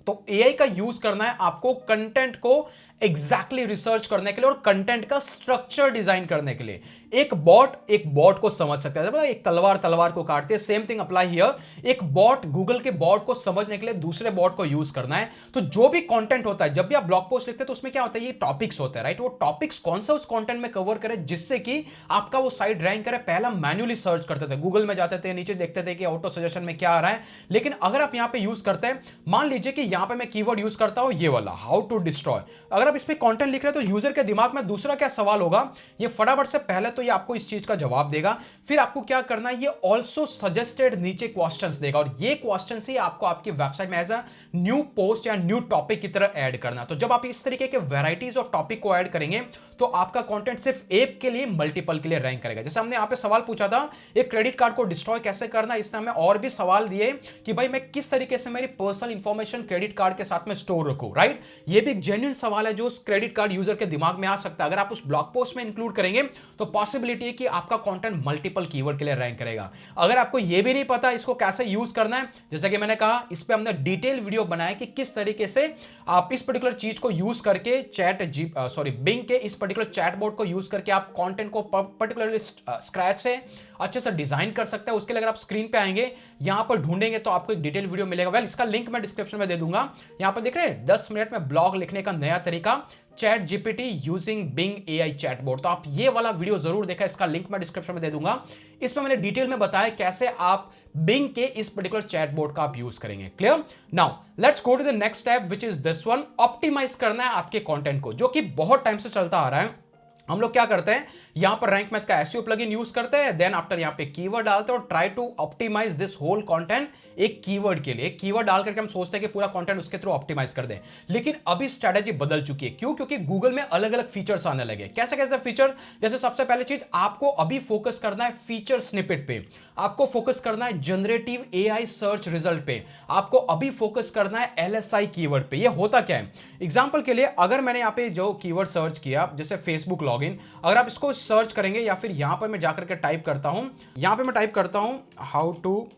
तो एआई का यूज करना है आपको कंटेंट को एग्जैक्टली रिसर्च करने के लिए और कंटेंट का स्ट्रक्चर डिजाइन करने के लिए। एक बॉट को समझ सकता है, एक तलवार को काटती है, सेम थिंग अप्लाई हियर। एक बॉट, गूगल के बॉट को समझने के लिए दूसरे बॉट को यूज करना है। तो जो भी कंटेंट होता है, जब भी आप ब्लॉग पोस्ट लिखते हैं तो उसमें क्या होता है, ये टॉपिक्स होते हैं, राइट। वो टॉपिक्स कौन सा उस कंटेंट में कवर करे जिससे कि आपका वो साइट रैंक करे। पहला मैन्युअली सर्च करते थे, गूगल में जाते थे, नीचे देखते थे कि ऑटो सजेशन में क्या आ रहा है। लेकिन अगर आप यहां पे यूज करते हैं, मान लीजिए कि यहां पे मैं कीवर्ड यूज करता हूं ये वाला, हाउ टू डिस्ट्रॉय। अगर आप इस पे कंटेंट लिख रहे हैं तो यूजर के दिमाग में दूसरा क्या सवाल होगा, ये फटाफट से पहले तो ये आपको इस चीज का जवाब देगा, फिर आपको क्या करना है, ये ऑल्सो सजेस्टेड नीचे क्वेश्चंस देगा, और ये क्वेश्चन ही आपको आपकी वेबसाइट में एज अ न्यू पोस्ट या न्यू टॉपिक की तरह ऐड करना। तो जब आप इस तरीके के वैराइटीज ऑफ टॉपिक को ऐड करेंगे तो आपका कंटेंट सिर्फ एक के लिए मल्टीपल के लिए रैंक करेगा। जैसे हमने यहां पे सवाल पूछा था, एक क्रेडिट कार्ड को डिस्ट्रॉय कैसे करना, इसने हमें और भी सवाल दिए कि भाई मैं किस तरीके से मेरी पर्सनल इंफॉर्मेशन क्रेडिट कार्ड के साथ में स्टोर रखूं, राइट। ये भी एक जेन्युइन सवाल है जो उस क्रेडिट कार्ड यूजर के दिमाग में आ सकता है। अगर आप उस ब्लॉग पोस्ट में इंक्लूड करेंगे तो पॉसिबिलिटी है कि आपका कंटेंट मल्टीपल कीवर्ड के लिए रैंक करेगा। अगर आपको यह भी नहीं पता इसको कैसे यूज करना है, जैसा कि मैंने कहा, इस पे हमने डिटेल वीडियो बनाया कि किस तरीके से आप इस पर्टिकुलर चीज को यूज करके बिंग के इस पर्टिकुलर चैटबॉट को यूज करके आप कंटेंट को पर्टिकुलरली स्क्रैच से अच्छे से डिजाइन कर सकते हैं। उसके लिए अगर आप स्क्रीन पे आएंगे, यहां पर ढूंढेंगे तो आपको एक डिटेल वीडियो मिलेगा। इसका लिंक मैं डिस्क्रिप्शन में दे दूंगा। यहां पर देख रहे हैं 10 मिनट में ब्लॉग लिखने का नया तरीका, ChatGPT using Bing AI chatbot. तो आप ये वाला वीडियो जरूर देखा, इसका लिंक मैं डिस्क्रिप्शन में दे दूंगा। इसमें मैंने डिटेल में बताया कैसे आप बिंग के इस पर्टिकुलर चैटबॉट का आप यूज करेंगे। Clear? Now let's go to the next step which is this one. Optimize करना है आपके कंटेंट को, जो कि बहुत टाइम से चलता आ रहा है। हम लोग क्या करते हैं, यहां पर रैंक मैथ का एसईओ प्लगइन यूज करते हैं, देन आफ्टर यहां पे कीवर्ड डालते हैं और try to optimize this whole content एक कीवर्ड के लिए। एक कीवर्ड डाल करके हम सोचते हैं कि पूरा कंटेंट उसके थ्रू ऑप्टिमाइज कर दें। लेकिन अभी स्ट्रेटेजी बदल चुकी है। क्यों? क्योंकि गूगल में अलग अलग फीचर्स आने लगे। कैसे कैसे फीचर? जैसे सबसे पहले चीज, आपको अभी फोकस करना है फीचर स्निपेट पे, आपको फोकस करना है जनरेटिव एआई सर्च रिजल्ट पे, आपको अभी फोकस करना है एलएसआई कीवर्ड पे। ये होता क्या है, एग्जांपल के लिए अगर मैंने यहां पे जो कीवर्ड सर्च किया, जैसे फेसबुक लॉगिन, अगर आप इसको सर्च करेंगे या फिर यहां पर मैं जाकर के टाइप करता हूं, यहां पे मैं टाइप करता हूं हाउ टू,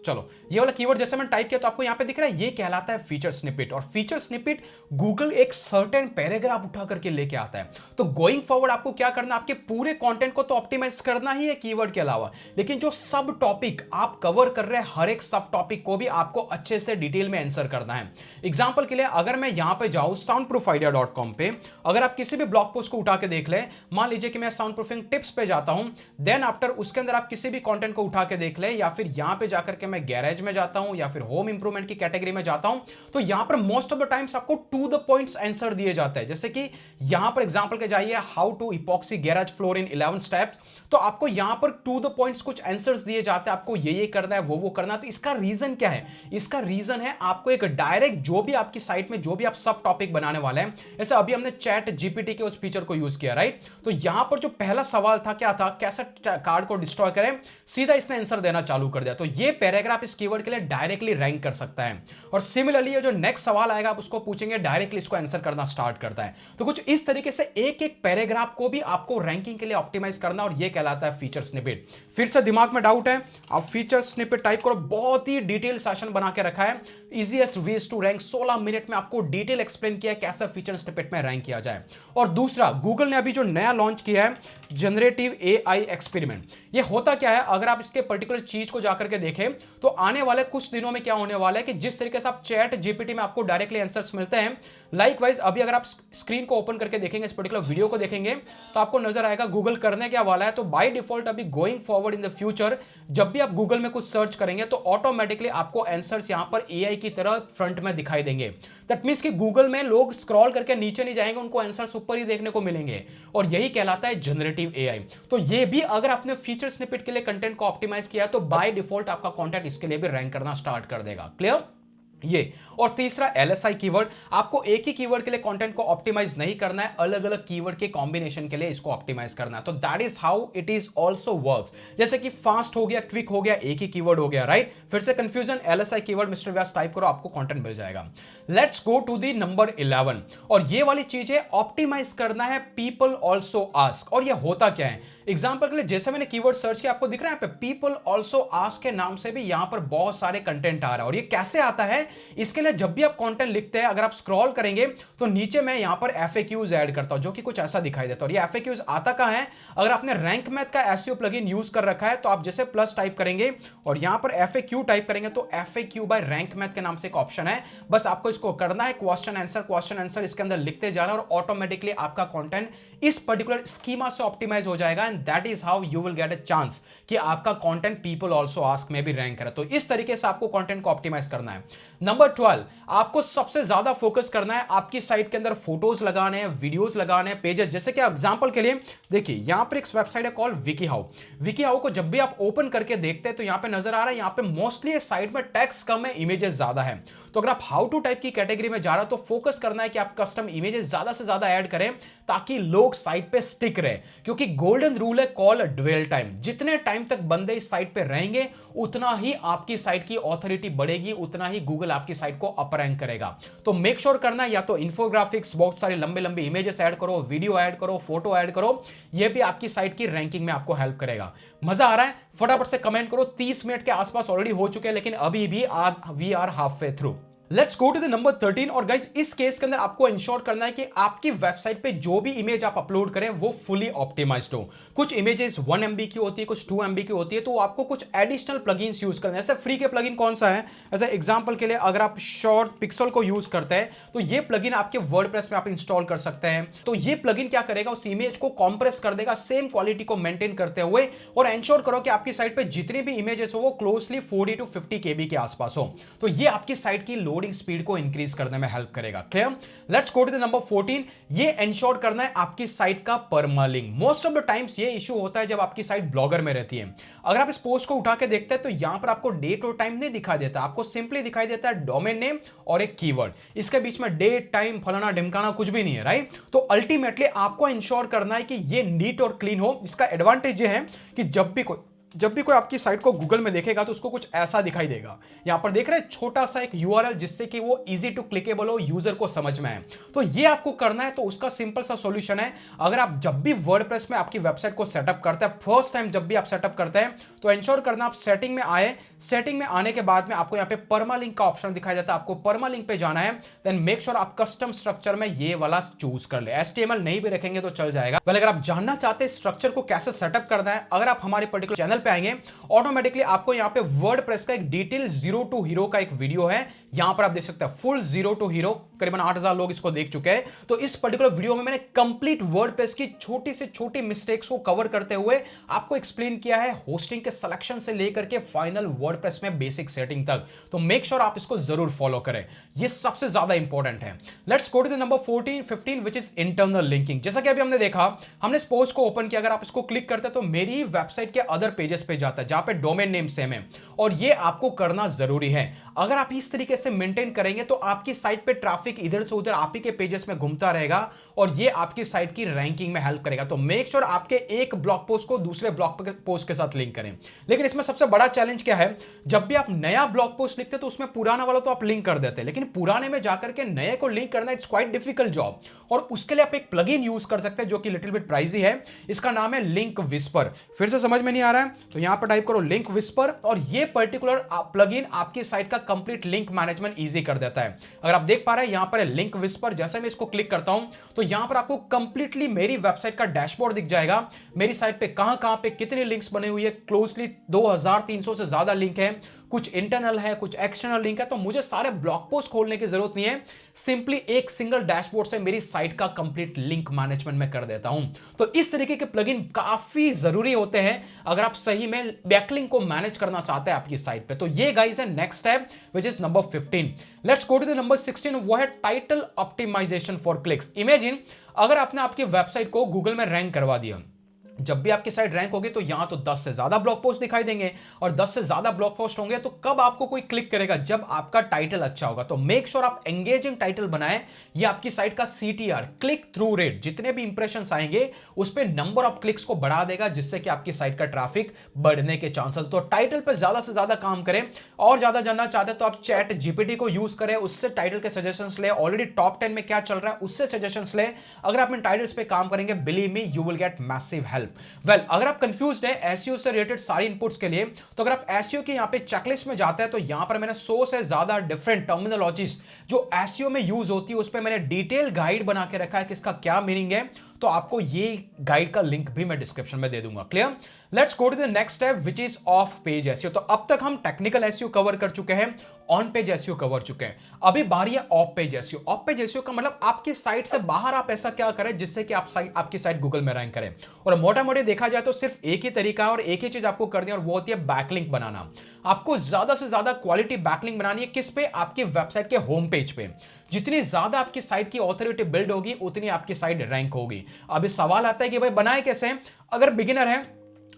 चलो ये वाला कीवर्ड जैसे मैंने टाइप किया तो आपको यहां पे दिख रहा है, ये कहलाता है फीचर स्निपेट। और फीचर स्निपेट गूगल एक सर्टेन पैराग्राफ उठा करके लेके आता है। तो गोइंग फॉरवर्ड आपको क्या करना, आपके पूरे कंटेंट को तो ऑप्टिमाइज करना ही है कीवर्ड के अलावा, लेकिन जो सब टॉपिक आप कवर कर रहे हैं, हर एक सब टॉपिक को भी आपको अच्छे से डिटेल में आंसर करना है। एग्जांपल के लिए अगर मैं यहां पे जाऊं soundproofidea.com पे, अगर आप किसी भी ब्लॉग पोस्ट को उठा के देख ले, मान लीजिए कि मैं साउंड प्रूफिंग टिप्स पे जाता हूं, देन आफ्टर उसके अंदर आप किसी भी कंटेंट को उठा के देख ले, या फिर यहां पे जाकर के मैं गैरेज में जाता हूं या फिर होम इंप्रूवमेंट की कैटेगरी में जाता हूं, तो यहां पर मोस्ट ऑफ द टाइम्स आपको टू द पॉइंट्स आंसर दिए जाते हैं। जैसे कि यहां पर एग्जांपल के जाइए, how to epoxy garage floor in 11 steps, तो आपको यहां पर टू द पॉइंट्स कुछ आंसर्स दिए जाते हैं, आपको ये करना है, वो करना है। तो इसका रीजन क्या है? इसका रीजन है आपको एक डायरेक्ट, जो भी आपकी साइट में जो भी आप सब टॉपिक बनाने वाले हैं, जैसे अभी हमने चैट जीपीटी के उस फीचर को यूज किया, राइट। तो यहां पर जो पहला सवाल था क्या था, कैसे कार्ड को डिस्ट्रॉय करें, सीधा इसने आंसर देना चालू कर दिया। तो ये पैराग्राफ इस कीवर्ड के लिए डायरेक्टली रैंक कर सकता है। और सिमिलरली ये जो नेक्स्ट सवाल आएगा आप उसको पूछेंगे, डायरेक्टली इसको आंसर करना स्टार्ट करता है। तो कुछ इस तरीके से एक एक पैराग्राफ को भी आपको रैंकिंग के लिए ऑप्टिमाइज करना, और ये कहलाता है फीचर स्निपेट। फिर से दिमाग में डाउट है, आप फीचर स्निपेट टाइप करो, बहुत ही डिटेल सेशन बना के रखा है, easiest ways to rank. 16 minute में आपको डिटेल एक्सप्लेन किया है कैसे फीचर स्निपेट में रैंक किया जाए। और दूसरा, गूगल ने अभी जो नया लॉन्च किया है जनरेटिव एआई एक्सपेरिमेंट, ये होता क्या है, अगर आप इसके पर्टिकुलर चीज को जाकर के देखें तो आने वाले कुछ दिनों में क्या होने वाला है कि जिस तरीके से आप चैट जीपीटी में आपको डायरेक्टली आंसर्स मिलते हैं, लाइकवाइज अभी अगर आप स्क्रीन को ओपन करके देखेंगे, इस पर्टिकुलर वीडियो को देखेंगे, तो आपको नजर आएगा गूगल करने क्या वाला है। तो बाय डिफॉल्ट अभी going forward in the future, जब भी आप गूगल में कुछ सर्च करेंगे तो ऑटोमेटिकली आपको आंसर्स यहां पर एआई की तरह फ्रंट में दिखाई देंगे। दैट मींस कि गूगल में लोग स्क्रॉल करके नीचे नहीं जाएंगे, उनको आंसर्स ऊपर ही देखने को मिलेंगे, और यही कहलाता है जनरेटिव एआई। तो ये भी अगर आपने फीचर स्निपेट के लिए कंटेंट को ऑप्टिमाइज किया तो बाय डिफॉल्ट आपका कंटेंट इसके लिए भी रैंक करना स्टार्ट कर देगा। क्लियर? ये। और तीसरा LSI कीवर्ड, आपको एक ही कीवर्ड के लिए कंटेंट को ऑप्टिमाइज नहीं करना है, अलग अलग कीवर्ड के कॉम्बिनेशन के लिए इसको ऑप्टिमाइज करना है। तो that is how it is also works. जैसे कि फास्ट हो गया, क्विक हो गया, एक ही कीवर्ड हो गया, राइट। फिर से confusion, LSI keyword mister Vyas type करो, आपको कंटेंट मिल जाएगा। Let's go to the number 11। और ये वाली चीज है, ऑप्टिमाइज करना है पीपल ऑल्सो आस्क। और ये होता क्या है, एग्जाम्पल के लिए जैसे मैंने कीवर्ड सर्च किया, आपको दिख रहा है यहाँ पे पीपल ऑल्सो आस्क के नाम से भी यहां पर बहुत सारे कंटेंट आ रहा है। और ये कैसे आता है, इसके लिए जब भी आप कंटेंट लिखते हैं, अगर आप स्क्रॉल करेंगे तो नीचे मैं यहां पर FAQs ऐड करता हूं, जो कि कुछ ऐसा दिखाई देता है। और ये FAQs आता कहां है, अगर आपने रैंक मैथ का एसईओ प्लगइन यूज कर रखा है तो आप जैसे प्लस टाइप करेंगे और यहां पर FAQ टाइप करेंगे तो FAQ बाय रैंक मैथ के नाम से एक ऑप्शन है। बस आपको इसको करना है, क्वेश्चन आंसर इसके अंदर लिखते जाना और ऑटोमेटिकली आपका कंटेंट इस पर्टिकुलर स्कीमा से ऑप्टिमाइज हो जाएगा। And that is how you will get a chance कि आपका कंटेंट पीपल आल्सो आस्क में भी रैंक करे। तो इस तरीके से आपको कंटेंट को ऑप्टिमाइज करना है। नंबर 12, आपको सबसे ज्यादा फोकस करना है आपकी साइट के अंदर फोटोज लगाने हैं, वीडियोस लगाने हैं, पेजेस। जैसे कि एग्जांपल के लिए देखिए, यहां पर एक वेबसाइट है कॉल्ड विकीहाउ। विकीहाउ को जब भी आप ओपन करके देखते हैं तो यहां पे नजर आ रहा है, यहां पे मोस्टली साइट में टेक्स्ट कम है, इमेजेस ज्यादा है। तो अगर आप हाउ टू टाइप की कैटेगरी में जा रहा हो तो फोकस करना है कि आप कस्टम इमेजेस ज्यादा से ज्यादा ऐड करें ताकि लोग साइट पे स्टिक रहे। क्योंकि गोल्डन रूल है कॉल ड्वेल टाइम, जितने टाइम तक बंदे इस साइट पे रहेंगे उतना ही आपकी साइट की ऑथोरिटी बढ़ेगी, उतना ही गूगल आपकी साइट को अप रैंक करेगा। तो मेक श्योर करना है, या तो इंफोग्राफिक्स, बहुत सारे लंबे लंबे इमेजेस ऐड करो, वीडियो ऐड करो, फोटो ऐड करो, यह भी आपकी साइट की रैंकिंग में आपको हेल्प करेगा। मजा आ रहा है? फटाफट से कमेंट करो। 30 मिनट के आसपास ऑलरेडी हो चुके हैं, लेकिन अभी भी we are halfway through. Let's go to the number 13। और गाइज, इस केस के अंदर आपको इंश्योर करना है कि आपकी वेबसाइट पे जो भी इमेज आप अपलोड करें वो फुली ऑप्टिमाइज्ड हो। कुछ इमेजेस 1 MB की होती है, कुछ 2 MB की होती है, तो आपको कुछ एडिशनल प्लगइन्स यूज करना है। जैसे फ्री के प्लगइन कौन सा है, एज एग्जांपल के लिए अगर आप शॉर्ट पिक्सल को यूज करते हैं तो ये प्लगइन आपके वर्डप्रेस में आप इंस्टॉल कर सकते हैं। तो ये प्लगइन क्या करेगा, उस इमेज को कॉम्प्रेस कर देगा सेम क्वालिटी को मेंटेन करते हुए, और इंश्योर करो कि आपकी साइट पे जितनी भी इमेजेस हो वो क्लोजली 40 to 50 KB के आसपास हो। तो ये आपकी साइट की लोडिंग स्पीड को इंक्रीज करने में हेल्प करेगा। Clear? Let's go to the number 14। ये एंश्योर करना है आपकी साइट का permalink. Most of the times ये इशू होता है जब आपकी साइट ब्लॉगर में रहती है। अगर आप इस पोस्ट को उठा के देखते हैं तो यहां पर आपको डेट और टाइम नहीं दिखाई देता, आपको सिंपली दिखाई देता है डोमेन नेम और एक कीवर्ड। इसके बीच में डेट, टाइम, फलाना ढिमकाना कुछ भी नहीं है, राइट? तो अल्टीमेटली आपको इंश्योर करना है कि ये नीट और क्लीन हो। इसका एडवांटेज ये है कि जब भी कोई आपकी साइट को गूगल में देखेगा तो उसको कुछ ऐसा दिखाई देगा। यहां पर देख रहे हैं छोटा सा एक URL, जिससे कि वो इजी टू क्लिकेबल हो, यूजर को समझ में आए। तो ये आपको करना है। तो उसका सिंपल सा सॉल्यूशन है, अगर आप जब भी वर्डप्रेस में आपकी वेबसाइट को सेटअप करते हैं, फर्स्ट टाइम जब भी आप सेटअप करते हैं, तो इंश्योर करना आप सेटिंग में आए। सेटिंग में आने के बाद में आपको यहां पे परमालिंक का ऑप्शन दिखाई देता है, आपको परमालिंक पे जाना है। देन मेक श्योर आप कस्टम स्ट्रक्चर में ये वाला चूज कर ले। HTML नहीं भी रखेंगे तो चल जाएगा। पहले अगर आप जानना चाहते हैं स्ट्रक्चर को कैसे सेटअप करना है, अगर आप हमारे पर्टिकुलर चैनल पे आएंगे, ऑटोमेटिकली आपको यहां पे वर्डप्रेस का एक डिटेल जीरो टू हीरो का एक वीडियो है, यहां पर आप देख सकते हैं फुल जीरो टू हीरो। करीबन 8000 लोग इसको देख चुके हैं। तो इस पर्टिकुलर वीडियो में मैंने कंप्लीट वर्डप्रेस की छोटी से छोटी मिस्टेक्स को कवर करते हुए आपको एक्सप्लेन किया है, होस्टिंग के सिलेक्शन से लेकर के फाइनल वर्डप्रेस में बेसिक सेटिंग तक। तो मेक श्योर आप इसको जरूर फॉलो करें, ये सबसे ज्यादा इंपॉर्टेंट है। Let's go to the number 15 which is internal linking. जैसा कि अभी हमने देखा, हमने इस पोस्ट को ओपन किया, अगर आप इसको क्लिक करते हैं तो मेरी वेबसाइट के अदर पेजेस पे जाता है जहां पे डोमेन नेम सेम है, और ये आपको करना जरूरी है। अगर आप इस तरीके से मेंटेन करेंगे तो आपकी साइट पे ट्रैफिक इधर से उधर आप ही के पेजेस में घूमता रहेगा, और ये आपकी साइट की रैंकिंग में हेल्प करेगा। तो मेक श्योर आपके एक ब्लॉग पोस्ट को दूसरे ब्लॉग पोस्ट के साथ लिंक करें। लेकिन इसमें सबसे बड़ा चैलेंज क्या है, जब भी आप नया ब्लॉग पोस्ट लिखते हैं तो उसमें पुराना वाला तो आप लिंक कर देते हैं, लेकिन पुराने में जाकर के नए को लिंक करना इट्स क्वाइट डिफिकल्ट जॉब। और उसके लिए आप एक प्लगइन यूज कर सकते हैं जो कि लिटिल बिट प्राइसी है। इसका नाम है लिंक विस्पर। फिर से समझ में नहीं आ रहा है तो यहां पर टाइप करो लिंक विस्पर, और ये पर्टिकुलर प्लगइन आपकी साइट का कंप्लीट लिंक मैनेजमेंट इजी कर देता है। अगर आप देख पा रहे हैं यहां पर है लिंक विस्पर। जैसे मैं इसको क्लिक करता हूं तो यहां पर आपको कंप्लीटली मेरी वेबसाइट का डैशबोर्ड दिख जाएगा। मेरी साइट पे कहां पे कितनी लिंक्स बने हुई है, क्लोजली 2300 से ज्यादा लिंक है, कुछ इंटरनल है, कुछ एक्सटर्नल लिंक है। तो मुझे सारे ब्लॉग पोस्ट खोलने की जरूरत नहीं है, सिंपली एक सिंगल डैशबोर्ड से मेरी साइट का कंप्लीट लिंक मैनेजमेंट में कर देता हूं। तो इस तरीके के प्लगइन काफी जरूरी होते हैं अगर आप सही में बैकलिंक को मैनेज करना चाहते हैं आपकी साइट पे। तो ये गाइस है next step which is number 15। Let's go to the number 16, वो है title optimization for clicks. Imagine अगर आपने आपकी वेबसाइट को गूगल में रैंक करवा दिया, जब भी आपकी साइट रैंक होगी तो यहां तो 10 से ज्यादा ब्लॉग पोस्ट दिखाई देंगे, और 10 से ज्यादा ब्लॉग पोस्ट होंगे तो कब आपको कोई क्लिक करेगा, जब आपका टाइटल अच्छा होगा। तो मेक श्योर आप एंगेजिंग टाइटल बनाएं। ये आपकी साइट का CTR, क्लिक थ्रू रेट, जितने भी इंप्रेशंस आएंगे उस पे नंबर ऑफ क्लिक्स को बढ़ा देगा, जिससे कि आपकी साइट का ट्रैफिक बढ़ने के चांसेस। तो टाइटल पे ज्यादा से ज्यादा काम करें। और ज्यादा जानना चाहते हैं तो आप चैट जीपीटी को यूज करें, उससे टाइटल के सजेशंस ले, ऑलरेडी टॉप 10 में क्या चल रहा है उससे सजेशंस ले। अगर आप इन टाइटल्स पे काम करेंगे, believe me you will get massive help. Well, अगर आप कंफ्यूज्ड हैं एसईओ से रिलेटेड सारी इनपुट्स के लिए, तो अगर आप एसईओ के यहां पे चेकलिस्ट में जाते हैं तो यहां पर मैंने 100 से ज्यादा डिफरेंट टर्मिनोलॉजीज जो एसईओ में यूज होती है उस पर मैंने डिटेल गाइड बना के रखा है कि इसका क्या मीनिंग है। तो आपको ये गाइड का लिंक भी मैं डिस्क्रिप्शन में दे दूंगा। Clear? Let's go to the next step which is off page SEO. तो अब तक हम टेक्निकल एसईओ कवर कर चुके हैं, ऑन पेज एसईओ कवर चुके हैं, अभी बारी है of page SEO. Of page SEO का मतलब आपकी साइट से बाहर आप ऐसा क्या करें जिससे कि आपकी साइट गूगल में रैंक करे। और मोटा मोटी देखा जाए तो सिर्फ एक ही तरीका है और एक ही चीज आपको करनी है, और वो होती है बैकलिंक बनाना। आपको ज्यादा से ज्यादा क्वालिटी बैकलिंक बनानी है। किस पे? आपकी वेबसाइट के होम पेज पे। जितनी ज्यादा आपकी साइट की ऑथोरिटी बिल्ड होगी उतनी आपकी साइट रैंक होगी। अभी सवाल आता है कि भाई बनाए कैसे? अगर बिगिनर है,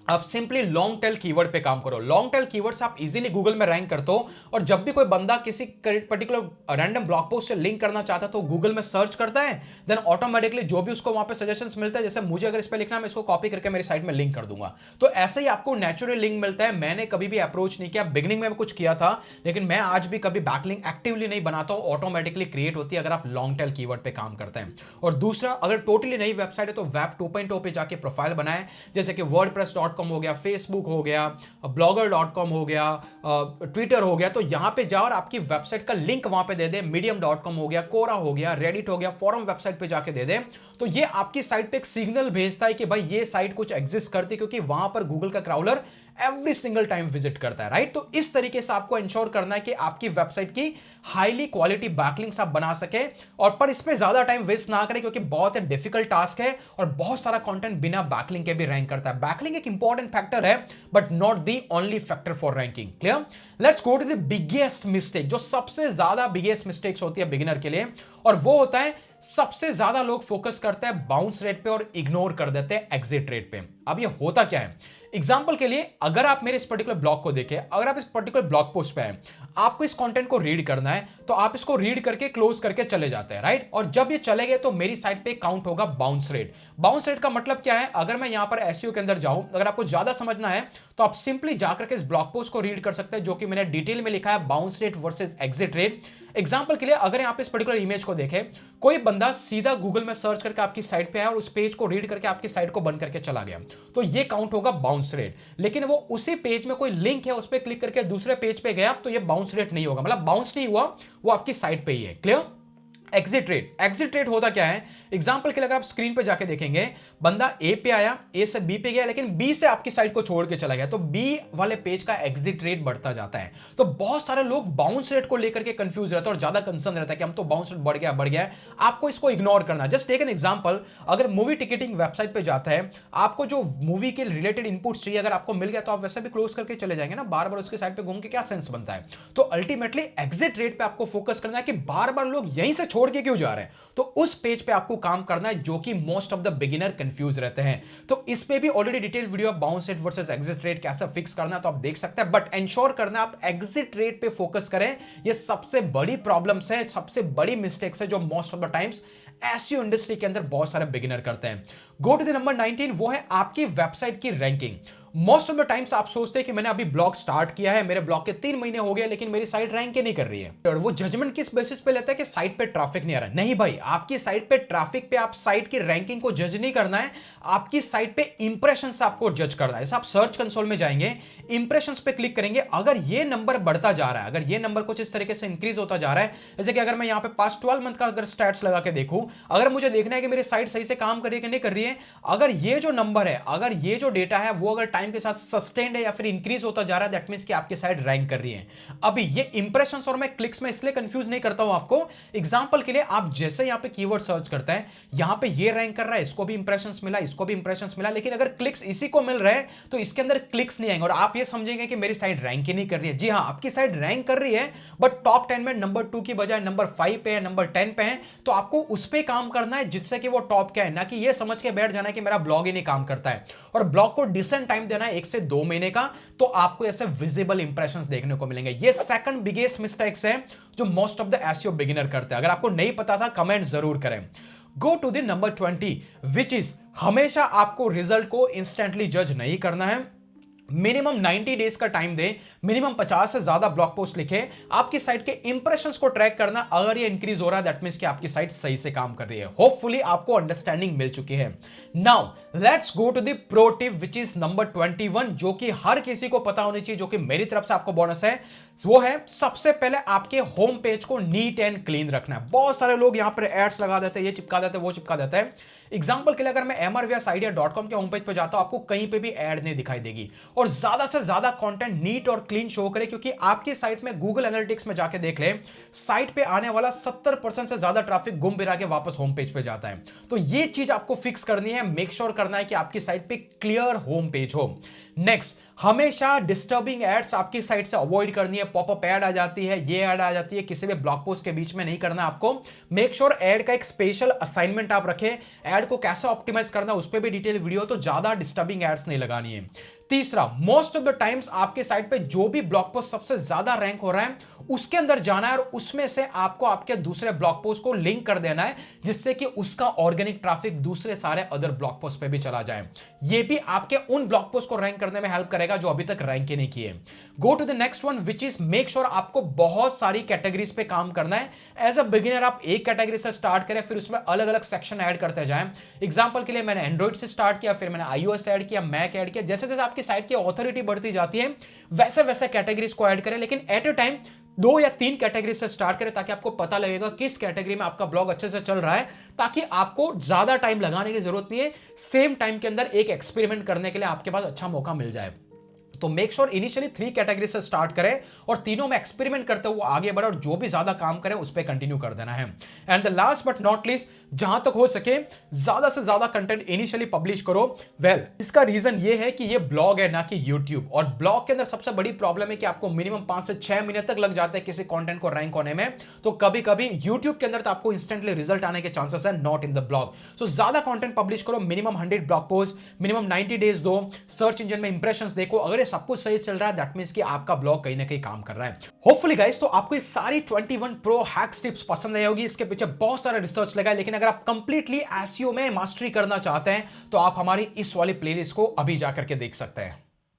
आप सिंपली लॉन्ग टेल कीवर्ड पे काम करो। लॉन्ग टेल कीवर्ड्स आप इजीली गूगल में रैंक करते हो, और जब भी कोई बंदा किसी पर्टिकुलर रैंडम ब्लॉग पोस्ट से लिंक करना चाहता है तो गूगल में सर्च करता है, देन ऑटोमेटिकली जो भी उसको वहां पे सजेशंस मिलता है, जैसे मुझे अगर इस पे लिखना है मैं इसको कॉपी करके मेरी साइट में लिंक कर दूंगा। तो ऐसे ही आपको नेचुरल लिंक मिलता है। मैंने कभी भी अप्रोच नहीं किया, बिगिनिंग में कुछ किया था, लेकिन मैं आज भी कभी बैकलिंक एक्टिवली नहीं बनाता हूं, ऑटोमेटिकली क्रिएट होती है अगर आप लॉन्ग टेल कीवर्ड पे काम करते हैं। और दूसरा, अगर टोटली नई वेबसाइट है तो वेब 2.0 पे जाके प्रोफाइल बनाएं, जैसे कि wordpress.com हो गया, फेसबुक हो गया, blogger.com हो गया, ट्विटर हो गया। तो यहां पे जाओ और आपकी वेबसाइट का लिंक वहां पे दे दे। medium.com हो गया, कोरा हो गया, रेडिट हो गया, फॉरम वेबसाइट पे जाके दे दे। तो ये आपकी साइट पे एक सिग्नल भेजता है कि भाई ये साइट कुछ एग्जिस्ट करती है, क्योंकि वहां पर गूगल का crawler every single time visit करता है, राइट? तो इस तरीके से आपको इंश्योर करना है कि आपकी वेबसाइट की हाईली क्वालिटी बैकलिंक्स आप बना सके, और पर इसमें ज्यादा टाइम वेस्ट ना करें, क्योंकि बहुत डिफिकल्ट टास्क है और बहुत सारा कंटेंट बिना बैकलिंक के भी रैंक करता है। बैकलिंक एक इंपॉर्टेंट फैक्टर है, but not the only factor for ranking. Clear? Let's go to the biggest mistake, जो सबसे ज्यादा बिगेस्ट मिस्टेक्स होती है बिगिनर के लिए, और वो होता है सबसे ज्यादा लोग फोकस करते हैं बाउंस रेट पे और इग्नोर कर देते हैं एग्जिट रेट पे। अब ये होता क्या है? एग्जाम्पल के लिए, अगर आप मेरे इस पर्टिकुलर ब्लॉग को देखें, अगर आप इस पर्टिकुलर ब्लॉग पोस्ट पे हैं, आपको इस कंटेंट को रीड करना है, तो आप इसको रीड करके क्लोज करके चले जाते हैं, राइट? और जब ये चले गए तो मेरी साइट पे काउंट होगा बाउंस रेट। बाउंस रेट का मतलब क्या है? अगर मैं यहां पर एसईओ के अंदर जाऊं, अगर आपको ज्यादा समझना है तो आप सिंपली जाकर के इस ब्लॉग पोस्ट को रीड कर सकते हैं, जो कि मैंने डिटेल में लिखा है, bounce rate versus exit rate. Example के लिए, अगर यहां पे इस पर्टिकुलर इमेज को देखें, कोई बंदा सीधा गूगल में सर्च करके आपकी साइट पे आया और उस पेज को रीड करके आपकी साइट को बंद करके चला गया, तो ये काउंट होगा बाउंस रेट। लेकिन वो उसी पेज में कोई लिंक है उस पर क्लिक करके दूसरे पेज पे गया, तो ये बाउंस रेट नहीं होगा, मतलब बाउंस नहीं हुआ, वो आपकी साइट पे ही है। Clear? Exit rate, exit rate होता क्या है? एग्जांपल के लिए अगर आप स्क्रीन पे जाके देखेंगे, बंदा ए पे आया, ए से बी पे गया, लेकिन बी से आपकी साइट को छोड़ के चला गया, तो बी वाले पेज का एग्जिट रेट बढ़ता जाता है। तो बहुत सारे लोग बाउंस रेट को लेकर के कंफ्यूज रहते हैं और ज्यादा कंसर्न रहता है कि हम तो बाउंस रेट बढ़ गया है। आपको इसको इग्नोर करना है। जस्ट टेक एन एग्जांपल, अगर मूवी टिकटिंग वेबसाइट पे जाता है, आपको जो मूवी के रिलेटेड इनपुट्स चाहिए अगर आपको मिल गया तो आप वैसे भी क्लोज करके चले जाएंगे ना, बार बार उसके साइट पे घूम के क्या सेंस बनता है? तो अल्टीमेटली एग्जिट रेट पे आपको फोकस करना है कि बार बार लोग यहीं से छोड़ के क्यों जा रहे हैं। तो उस पेज पे आपको काम करना है, जो कि most of the beginner confuse रहते हैं। तो इस पे भी already detail video bounce rate versus exit rate कैसे फिक्स करना है तो आप देख सकते हैं, बट एंश्योर करना आप एग्जिट रेट पे फोकस करें। ये सबसे बड़ी प्रॉब्लम्स है, सबसे बड़ी मिस्टेक्स है जो most of the times SEO industry के अंदर बहुत सारे बिगिनर करते हैं। गो टू द नंबर 19, वो है आपकी वेबसाइट की ranking. Most of the times आप सोचते हैं कि मैंने अभी ब्लॉग स्टार्ट किया है, मेरे ब्लॉग के 3 महीने हो गए, लेकिन मेरी साइट रैंक नहीं कर रही है। और वो जजमेंट किस बेसिस पे लेता है कि साइट पे ट्रैफिक नहीं आ रहा है। नहीं भाई, आपकी साइट पे ट्रैफिक पे आप साइट की रैंकिंग को जज नहीं करना है, आपकी साइट पे इंप्रेशन से आपको जज करना है। जैसे आप सर्च कंसोल में जाएंगे, इंप्रेशन पे क्लिक करेंगे, अगर ये नंबर बढ़ता जा रहा है, अगर ये नंबर कुछ इस तरीके से इंक्रीज होता जा रहा है, जैसे कि अगर मैं यहाँ पे पास्ट 12 मंथ का अगर स्टैट्स लगा के देखूं, अगर मुझे देखना है कि मेरी साइट सही से काम कर रही है कि नहीं कर रही है, अगर ये जो नंबर है, अगर ये जो डेटा है वो अगर टाइम के साथ सस्टेन्ड है या फिर इंक्रीज होता जा रहा है, दैट मींस कि आपकी साइट रैंक कर रही है। अभी ये इंप्रेशंस और मैं क्लिक्स में इसलिए कंफ्यूज नहीं करता हूं आपको। एग्जांपल के लिए, आप जैसे यहां पे कीवर्ड सर्च करते हैं, यहां पे ये रैंक कर रहा है, इसको भी इंप्रेशंस मिला, इसको भी इंप्रेशंस मिला, लेकिन अगर क्लिक्स इसी को मिल रहे हैं तो इसके अंदर क्लिक्स नहीं आएंगे और आप ये समझेंगे कि मेरी साइट रैंक ही नहीं कर रही है। जी हां, आपकी साइट रैंक कर रही है, बट टॉप 10 में नंबर 2 की बजाय नंबर 5 पे है, नंबर 10 पे है, तो आपको उस पर पे काम करना है जिससे कि वो टॉप क्या है, ना कि ये समझ के बैठ जाना है कि मेरा ब्लॉग ही नहीं काम करता है। और ब्लॉग को डिसेंट टाइम देना है 1 से 2 महीने का, तो आपको ऐसे विजिबल इंप्रेशंस देखने को मिलेंगे। ये सेकंड बिगेस्ट मिस्टेक्स है जो most of the SEO beginner करते हैं। अगर आपको नहीं पता था कमेंट जरूर करें। Go to the number 20 which is हमेशा आपको रिजल्ट को इंस्टेंटली जज नहीं करना है। मिनिमम 90 डेज का टाइम दे, मिनिमम 50 से ज्यादा ब्लॉग पोस्ट लिखे, आपकी साइट के इंप्रेशंस को ट्रैक करना। अगर ये इंक्रीज हो रहा है दैट मींस कि आपकी साइट सही से काम कर रही है। होपफुली आपको अंडरस्टैंडिंग मिल चुकी है। Now let's go to the pro tip which is number 21, जो कि हर किसी को पता होनी चाहिए, जो कि मेरी तरफ से आपको बोनस है। वो है सबसे पहले आपके होम पेज को नीट एंड क्लीन रखना है। बहुत सारे लोग यहां पर एड्स लगा देते हैं, ये चिपका देते हैं, वो चिपका देते हैं। एग्जाम्पल के लिए अगर मैं mrvsidea.com के होम पेज पर जाता हूं, आपको कहीं पे भी एड नहीं दिखाई देगी। और ज्यादा से ज्यादा कंटेंट नीट और क्लीन शो करे, क्योंकि आपकी साइट में गूगल एनालिटिक्स में जाके देख ले, साइट पे आने वाला 70% से ज्यादा ट्रैफिक घूम फिरा के वापस होम पेज पे जाता है। तो ये चीज आपको फिक्स करनी है, मेक श्योर करना है कि आपकी साइट पे क्लियर होम पेज हो। नेक्स्ट, हमेशा डिस्टर्बिंग एड्स आपकी साइट से अवॉइड करनी है। पॉपअप एड आ जाती है, ये एड आ जाती है, किसी भी ब्लॉग पोस्ट के बीच में नहीं करना आपको। मेक श्योर एड का एक स्पेशल असाइनमेंट आप रखें, एड को कैसे ऑप्टिमाइज करना उस पर भी डिटेल वीडियो, तो ज्यादा डिस्टर्बिंग एड्स नहीं लगानी है। तीसरा, मोस्ट ऑफ द टाइम्स आपके साइट पे जो भी ब्लॉग पोस्ट सबसे ज्यादा रैंक हो रहा है उसके अंदर जाना है और उसमें से आपको आपके दूसरे ब्लॉग पोस्ट को लिंक कर देना है, जिससे कि उसका ऑर्गेनिक ट्रैफिक दूसरे सारे अदर ब्लॉग पोस्ट पे भी चला जाए। ये भी आपके उन ब्लॉग पोस्ट को रैंक करने में हेल्प करेगा जो अभी तक रैंक ही नहीं किए। Go to the next one which is make sure आपको बहुत सारी कैटेगरीज पे काम करना है। एज अ बिगिनर आप एक कैटेगरी से स्टार्ट करें, फिर उसमें अलग अलग सेक्शन ऐड करते जाएं। एग्जांपल के लिए मैंने एंड्रॉइड से स्टार्ट किया, फिर मैंने iOS ऐड किया, मैक ऐड किया। जैसे जैसे आपकी साइट की ऑथोरिटी बढ़ती जाती है वैसे वैसे कैटेगरीज को ऐड करें, लेकिन एट अ टाइम 2 या 3 कैटेगरी से स्टार्ट करें, ताकि आपको पता लगेगा किस कैटेगरी में आपका ब्लॉग अच्छे से चल रहा है, ताकि आपको ज्यादा टाइम लगाने की जरूरत नहीं है। सेम टाइम के अंदर एक एक्सपेरिमेंट करने के लिए आपके पास अच्छा मौका मिल जाए। तो मेक श्योर इनिशियली 3 कैटेगरी से स्टार्ट करें और तीनों में एक्सपेरिमेंट करते हुए आगे बढ़े, और जो भी ज्यादा काम करे उस पर कंटिन्यू कर देना है। And the last but not least, जहां तक हो सके ज्यादा से ज्यादा कंटेंट इनिशियली पब्लिश करो। इसका रीजन ये है कि ये ब्लॉग है ना कि यूट्यूब, और ब्लॉग के अंदर सबसे बड़ी प्रॉब्लम है कि आपको मिनिमम 5 से 6 महीने तक लग जाते हैं किसी कंटेंट को रैंक होने में। तो कभी कभी यूट्यूब के अंदर तो आपको इंस्टेंटली रिजल्ट आने के चांसेस है, नॉट इन द ब्लॉग। सो ज्यादा कंटेंट पब्लिश करो, minimum 100 blog post, minimum 90 days दो, सर्च इंजन में इंप्रेशंस देखो। अगर ये सब कुछ सही चल रहा है दैट मींस कि आपका ब्लॉग कहीं ना कहीं काम कर रहा है। होपफुली गाइस, तो आपको ये सारी 21 प्रो हैक्स टिप्स पसंद आई होगी। इसके पीछे बहुत सारा रिसर्च लगा है, लेकिन अगर आप कंप्लीटली एसईओ में मास्टरी करना चाहते हैं तो आप हमारी इस वाली प्लेलिस्ट को अभी जाकर के देख सकते हैं।